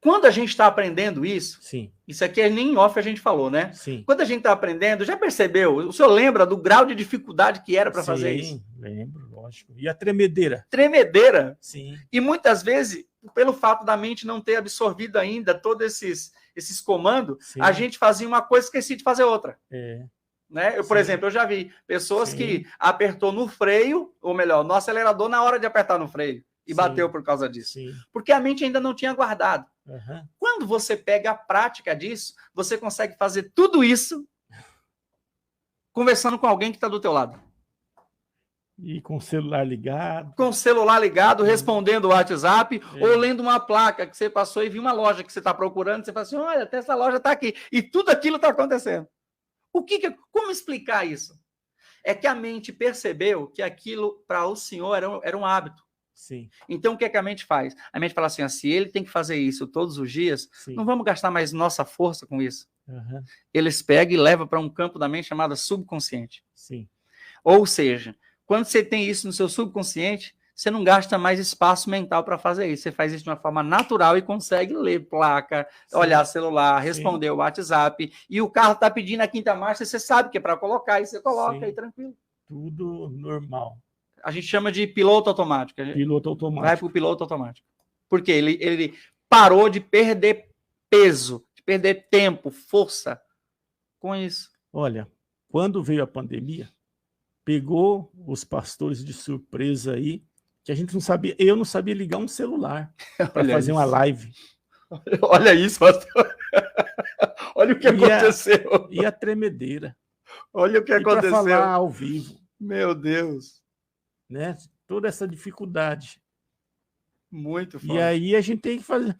Quando a gente está aprendendo isso, isso aqui nem em off a gente falou, né? Quando a gente está aprendendo, já percebeu? O senhor lembra do grau de dificuldade que era para fazer isso? Sim, lembro, lógico. E a tremedeira? Tremedeira. Sim. E muitas vezes, pelo fato da mente não ter absorvido ainda todos esses comandos, a gente fazia uma coisa e esquecia de fazer outra. Né? Por exemplo, eu já vi pessoas que apertou no freio, ou melhor, no acelerador na hora de apertar no freio. E bateu por causa disso. Porque a mente ainda não tinha guardado. Quando você pega a prática disso, você consegue fazer tudo isso conversando com alguém que está do teu lado. E com o celular ligado. Com o celular ligado, respondendo o WhatsApp, ou lendo uma placa que você passou e viu uma loja que você está procurando, você fala assim, olha, até essa loja está aqui. E tudo aquilo está acontecendo. Como explicar isso? É que a mente percebeu que aquilo, para o senhor, era um hábito. Então, o que a mente faz? A mente fala assim, se ele tem que fazer isso todos os dias, não vamos gastar mais nossa força com isso. Eles pegam e levam para um campo da mente chamado subconsciente. Ou seja, quando você tem isso no seu subconsciente, você não gasta mais espaço mental para fazer isso. Você faz isso de uma forma natural e consegue ler placa, olhar celular, responder o WhatsApp. E o carro está pedindo a 5ª marcha, você sabe que é para colocar, e você coloca aí tranquilo. Tudo normal. A gente chama de piloto automático. Piloto automático. Vai para o piloto automático. Porque ele parou de perder peso, de perder tempo, força com isso. Olha, quando veio a pandemia, pegou os pastores de surpresa aí, que a gente não sabia, eu não sabia ligar um celular para fazer uma live. Olha isso, pastor. Olha o que aconteceu. E a tremedeira. Olha o que aconteceu. Para falar ao vivo. Meu Deus. Né? Toda essa dificuldade. Muito forte. E aí a gente tem que fazer.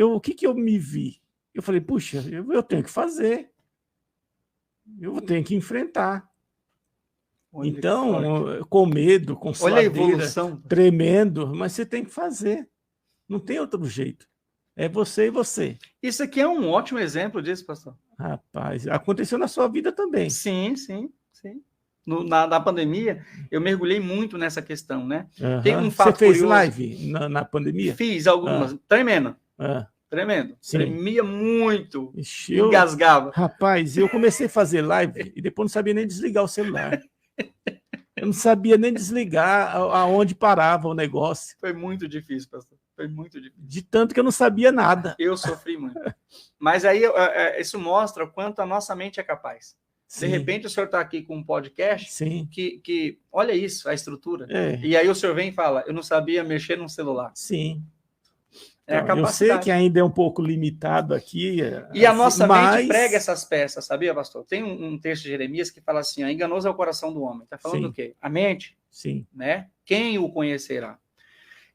O que eu me vi? Eu falei, puxa, eu tenho que fazer. Eu tenho que enfrentar. Olha, então, com medo, com suadeira, tremendo, mas você tem que fazer. Não tem outro jeito. É você e você. Isso aqui é um ótimo exemplo disso, pastor. Rapaz, aconteceu na sua vida também. Sim. Na pandemia, eu mergulhei muito nessa questão, né? Tem um fato Você fez curioso. Live na pandemia? Fiz algumas. Tremendo. Tremendo. Sim. Tremia muito. Engasgava. Rapaz, eu comecei a fazer live e depois não sabia nem desligar o celular. Eu não sabia nem desligar aonde parava o negócio. Foi muito difícil, pastor. Foi muito difícil. De tanto que eu não sabia nada. Eu sofri muito. Mas aí isso mostra o quanto a nossa mente é capaz. Sim. De repente o senhor está aqui com um podcast que olha isso, a estrutura. E aí o senhor vem e fala, eu não sabia mexer num celular. Sim. É a capacidade. Eu sei que ainda é um pouco limitado aqui. E a nossa mente prega essas peças, sabia, pastor? Tem um texto de Jeremias que fala assim, enganoso é o coração do homem. Está falando do quê? A mente. Sim. Né? Quem o conhecerá?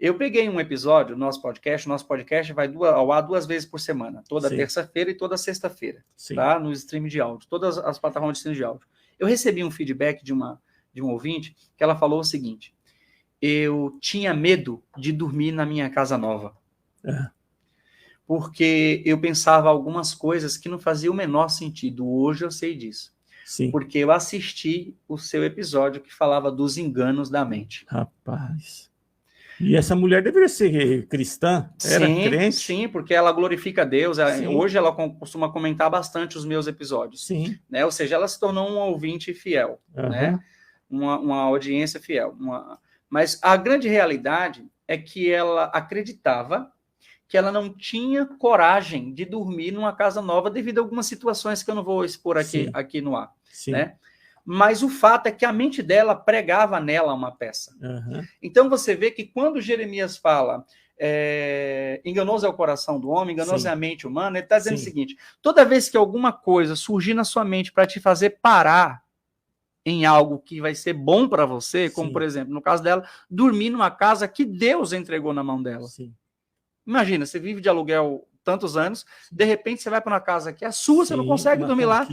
Eu peguei um episódio do nosso podcast vai ao ar 2 vezes por semana, toda terça-feira e toda sexta-feira, tá? No stream de áudio, todas as plataformas de stream de áudio. Eu recebi um feedback de um ouvinte que ela falou o seguinte, eu tinha medo de dormir na minha casa nova, porque eu pensava algumas coisas que não faziam o menor sentido, hoje eu sei disso. Sim. Porque eu assisti o seu episódio que falava dos enganos da mente. Rapaz... E essa mulher deveria ser cristã? Era crente? Sim, porque ela glorifica a Deus. Hoje ela costuma comentar bastante os meus episódios. Sim. Né? Ou seja, ela se tornou um ouvinte fiel, né? Uma audiência fiel. Mas a grande realidade é que ela acreditava que ela não tinha coragem de dormir numa casa nova devido a algumas situações que eu não vou expor aqui no ar. Sim. Né? Mas o fato é que a mente dela pregava nela uma peça. Então você vê que quando Jeremias fala enganoso é o coração do homem, enganoso é a mente humana, ele está dizendo o seguinte, toda vez que alguma coisa surgir na sua mente para te fazer parar em algo que vai ser bom para você, como por exemplo, no caso dela, dormir numa casa que Deus entregou na mão dela. Imagina, você vive de aluguel tantos anos, de repente você vai para uma casa que é sua, você não consegue dormir lá,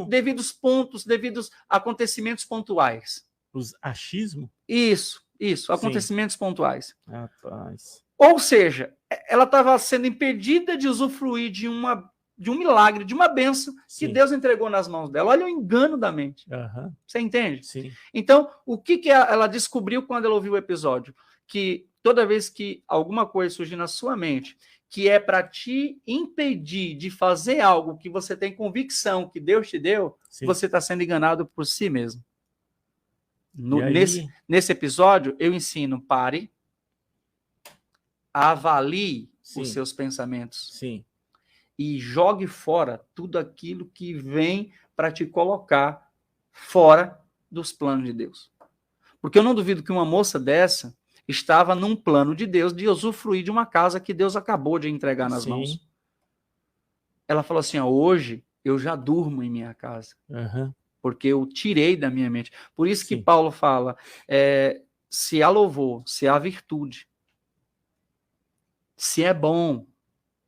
devidos pontos, devidos acontecimentos pontuais. Os achismos? Isso, acontecimentos pontuais. Rapaz. Ou seja, ela estava sendo impedida de usufruir de um milagre, de uma bênção que Deus entregou nas mãos dela. Olha o engano da mente. Você entende? Sim. Então, o que ela descobriu quando ela ouviu o episódio? Que toda vez que alguma coisa surgir na sua mente que é para te impedir de fazer algo que você tem convicção que Deus te deu, você está sendo enganado por si mesmo. Nesse episódio, eu ensino, pare, avalie os seus pensamentos e jogue fora tudo aquilo que vem para te colocar fora dos planos de Deus. Porque eu não duvido que uma moça dessa estava num plano de Deus de usufruir de uma casa que Deus acabou de entregar nas mãos. Ela falou assim, hoje eu já durmo em minha casa, porque eu tirei da minha mente. Por isso que Paulo fala, se há louvor, se há virtude, se é bom,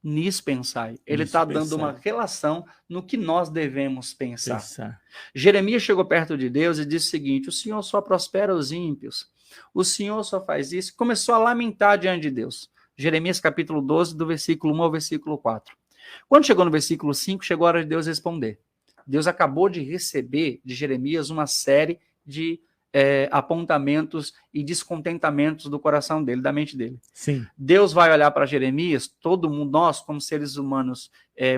nisso pensai. Ele está dando uma relação no que nós devemos pensar. Jeremias chegou perto de Deus e disse o seguinte, o Senhor só prospera os ímpios, o Senhor só faz isso. Começou a lamentar diante de Deus. Jeremias capítulo 12, do versículo 1 ao versículo 4. Quando chegou no versículo 5, chegou a hora de Deus responder. Deus acabou de receber de Jeremias uma série de apontamentos e descontentamentos do coração dele, da mente dele. Deus vai olhar para Jeremias, todo mundo, nós como seres humanos,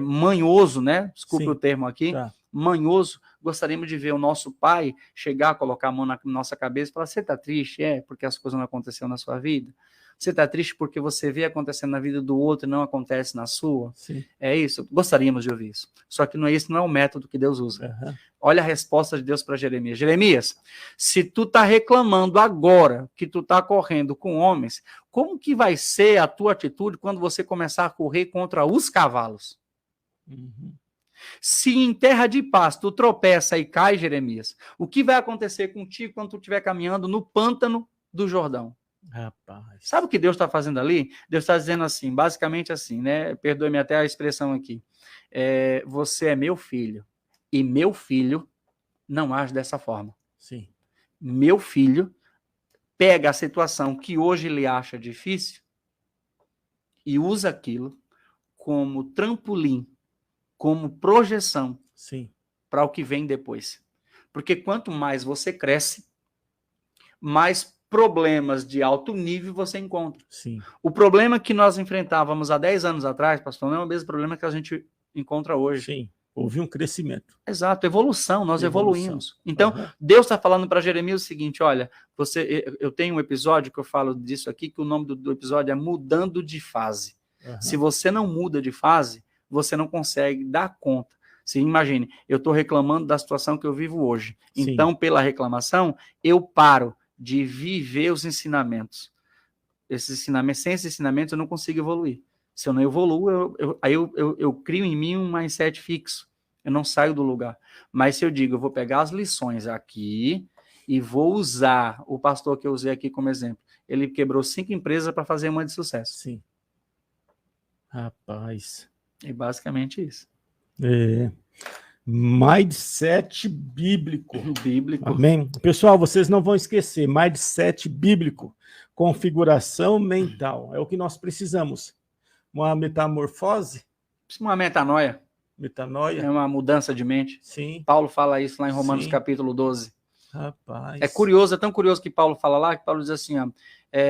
manhoso, né? Desculpe o termo aqui, manhoso, gostaríamos de ver o nosso pai chegar, colocar a mão na nossa cabeça e falar, você está triste? Porque as coisas não aconteceram na sua vida? Você está triste porque você vê acontecendo na vida do outro e não acontece na sua? Sim. É isso? Gostaríamos de ouvir isso. Só que esse não é o método que Deus usa. Uhum. Olha a resposta de Deus para Jeremias. Jeremias, se tu está reclamando agora que tu está correndo com homens, como que vai ser a tua atitude quando você começar a correr contra os cavalos? Uhum. Se em terra de paz tu tropeça e cai, Jeremias, o que vai acontecer contigo quando tu estiver caminhando no pântano do Jordão? Rapaz. Sabe o que Deus está fazendo ali? Deus está dizendo assim, basicamente assim, né? Perdoe-me até a expressão aqui. Você é meu filho, e meu filho não age dessa forma. Sim. Meu filho pega a situação que hoje ele acha difícil e usa aquilo como trampolim, como projeção para o que vem depois. Porque quanto mais você cresce, mais problemas de alto nível você encontra. Sim. O problema que nós enfrentávamos há 10 anos atrás, pastor, não é o mesmo problema que a gente encontra hoje. Sim, houve um crescimento. Exato, evolução, nós evoluímos. Então, Deus está falando para Jeremias o seguinte, olha, eu tenho um episódio que eu falo disso aqui, que o nome do episódio é Mudando de Fase. Se você não muda de fase, você não consegue dar conta. Se imagine, eu estou reclamando da situação que eu vivo hoje. Sim. Então, pela reclamação, eu paro de viver os ensinamentos. Sem esses ensinamentos, eu não consigo evoluir. Se eu não evoluo, eu crio em mim um mindset fixo. Eu não saio do lugar. Mas se eu digo, eu vou pegar as lições aqui e vou usar o pastor que eu usei aqui como exemplo. Ele quebrou 5 empresas para fazer uma de sucesso. Sim. Rapaz. É basicamente isso. Mindset bíblico. Bíblico. Amém? Pessoal, vocês não vão esquecer, mindset bíblico, configuração mental, é o que nós precisamos. Uma metamorfose? Uma metanoia. Metanoia. É uma mudança de mente. Sim. Paulo fala isso lá em Romanos capítulo 12. Rapaz. É curioso, é tão curioso que Paulo fala lá, que Paulo diz assim,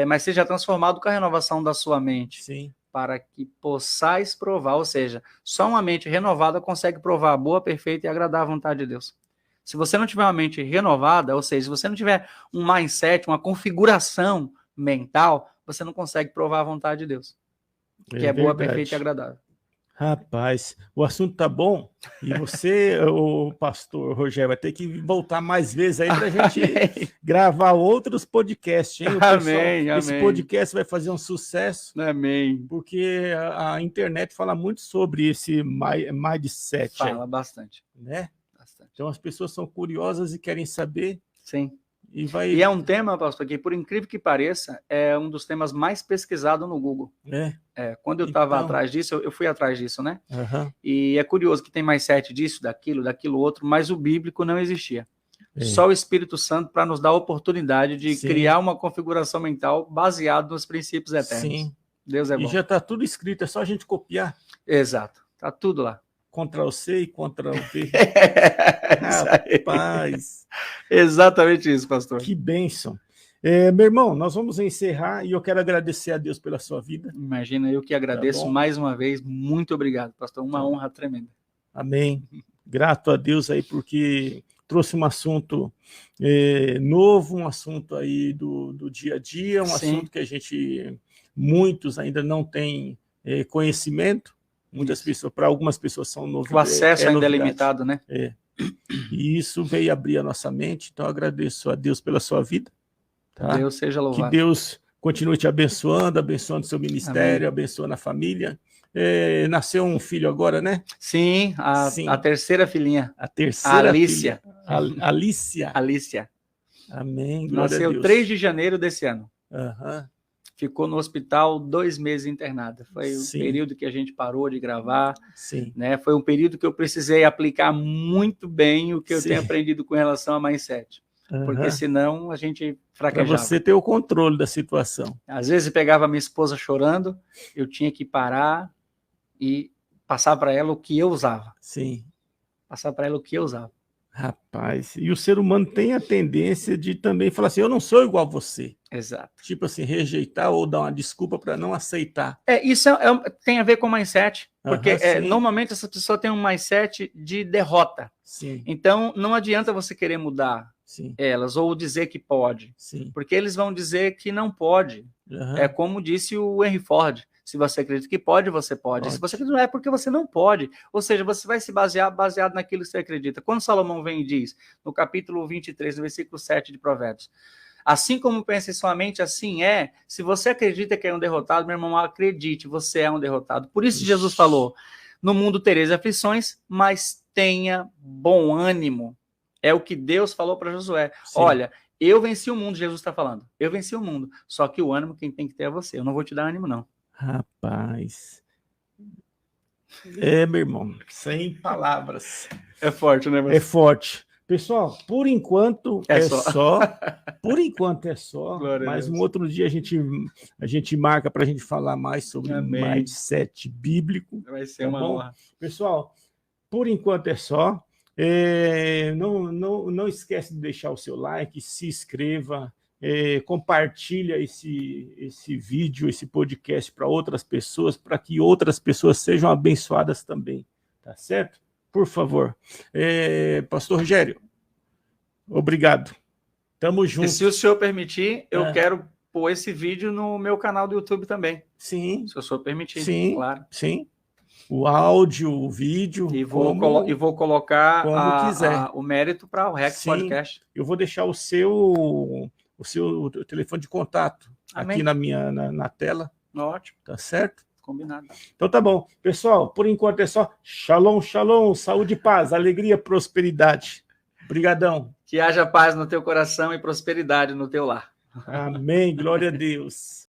mas seja transformado com a renovação da sua mente. Sim. Para que possais provar, ou seja, só uma mente renovada consegue provar a boa, perfeita e agradar a vontade de Deus. Se você não tiver uma mente renovada, ou seja, se você não tiver um mindset, uma configuração mental, você não consegue provar a vontade de Deus, que é boa, perfeita e agradável. Rapaz, o assunto tá bom e você, o pastor Rogério, vai ter que voltar mais vezes aí para a gente gravar outros podcasts, hein? Amém. Esse podcast vai fazer um sucesso. Amém. Porque a internet fala muito sobre esse mindset. Fala bastante. Né? Bastante. Então as pessoas são curiosas e querem saber. Sim. E é um tema, pastor, que por incrível que pareça, é um dos temas mais pesquisados no Google. Quando eu estava atrás disso, eu fui atrás disso, né? E é curioso que tem mindset disso, daquilo outro, mas o bíblico não existia. Só o Espírito Santo para nos dar a oportunidade de criar uma configuração mental baseada nos princípios eternos. Sim. Deus é bom. E já está tudo escrito, é só a gente copiar. Exato, está tudo lá. Ctrl+C e Ctrl+V. Rapaz. Exatamente isso, pastor. Que bênção. Meu irmão, nós vamos encerrar e eu quero agradecer a Deus pela sua vida. Imagina, eu que agradeço mais uma vez. Muito obrigado, pastor. Uma honra tremenda. Amém. Grato a Deus aí porque trouxe um assunto novo, um assunto aí do dia a dia, assunto que muitos ainda não têm conhecimento. Muitas pessoas, para algumas pessoas são novidades. O acesso ainda é limitado, né? E isso veio abrir a nossa mente, então eu agradeço a Deus pela sua vida. Tá? Deus seja louvado. Que Deus continue te abençoando seu ministério, abençoando a família. Nasceu um filho agora, né? Sim, a terceira filhinha. A terceira Alicia. Alicia. Alicia. Amém. Glória Nasceu a Deus. 3 de janeiro desse ano. Aham. Ficou no hospital 2 meses internada. Foi o período que a gente parou de gravar. Sim. Né? Foi um período que eu precisei aplicar muito bem o que eu tenho aprendido com relação a mindset. Porque senão a gente fraquejava. Para você ter o controle da situação. Às vezes eu pegava minha esposa chorando, eu tinha que parar e passar para ela o que eu usava. Sim. Passar para ela o que eu usava. Rapaz, e o ser humano tem a tendência de também falar assim, eu não sou igual a você. Exato. Tipo assim, rejeitar ou dar uma desculpa para não aceitar. Isso tem a ver com mindset, porque normalmente essa pessoa tem um mindset de derrota. Sim. Então, não adianta você querer mudar elas ou dizer que pode, porque eles vão dizer que não pode. É como disse o Henry Ford, se você acredita que pode, você pode. Se você acredita não é porque você não pode. Ou seja, você vai se baseado naquilo que você acredita. Quando Salomão vem e diz, no capítulo 23, no versículo 7 de Provérbios, assim como pensa em sua mente, assim é. Se você acredita que é um derrotado, meu irmão, acredite, você é um derrotado. Por isso Jesus falou, no mundo tereis aflições, mas tenha bom ânimo. É o que Deus falou para Josué. Olha, eu venci o mundo, Jesus está falando. Eu venci o mundo. Só que o ânimo quem tem que ter é você. Eu não vou te dar ânimo, não. Rapaz. Meu irmão, sem palavras. É forte, né? É forte. Pessoal, por enquanto é só. Por enquanto é só. Mas um outro dia a gente marca para a gente falar mais sobre mindset bíblico. Vai ser uma honra. Pessoal, por enquanto é só. Não esquece de deixar o seu like, se inscreva, compartilha esse vídeo, esse podcast para outras pessoas, para que outras pessoas sejam abençoadas também, tá certo? Por favor. Pastor Rogério, obrigado. Tamo junto. E se o senhor permitir, eu quero pôr esse vídeo no meu canal do YouTube também. Sim. Se o senhor permitir, sim, claro. Sim. O áudio, o vídeo. E vou colocar o mérito para o Rex Podcast. Eu vou deixar o seu telefone de contato aqui na tela. Ótimo. Tá certo? Combinado. Então tá bom. Pessoal, por enquanto é só. Shalom, shalom, saúde e paz, alegria, prosperidade. Obrigadão. Que haja paz no teu coração e prosperidade no teu lar. Amém. Glória a Deus.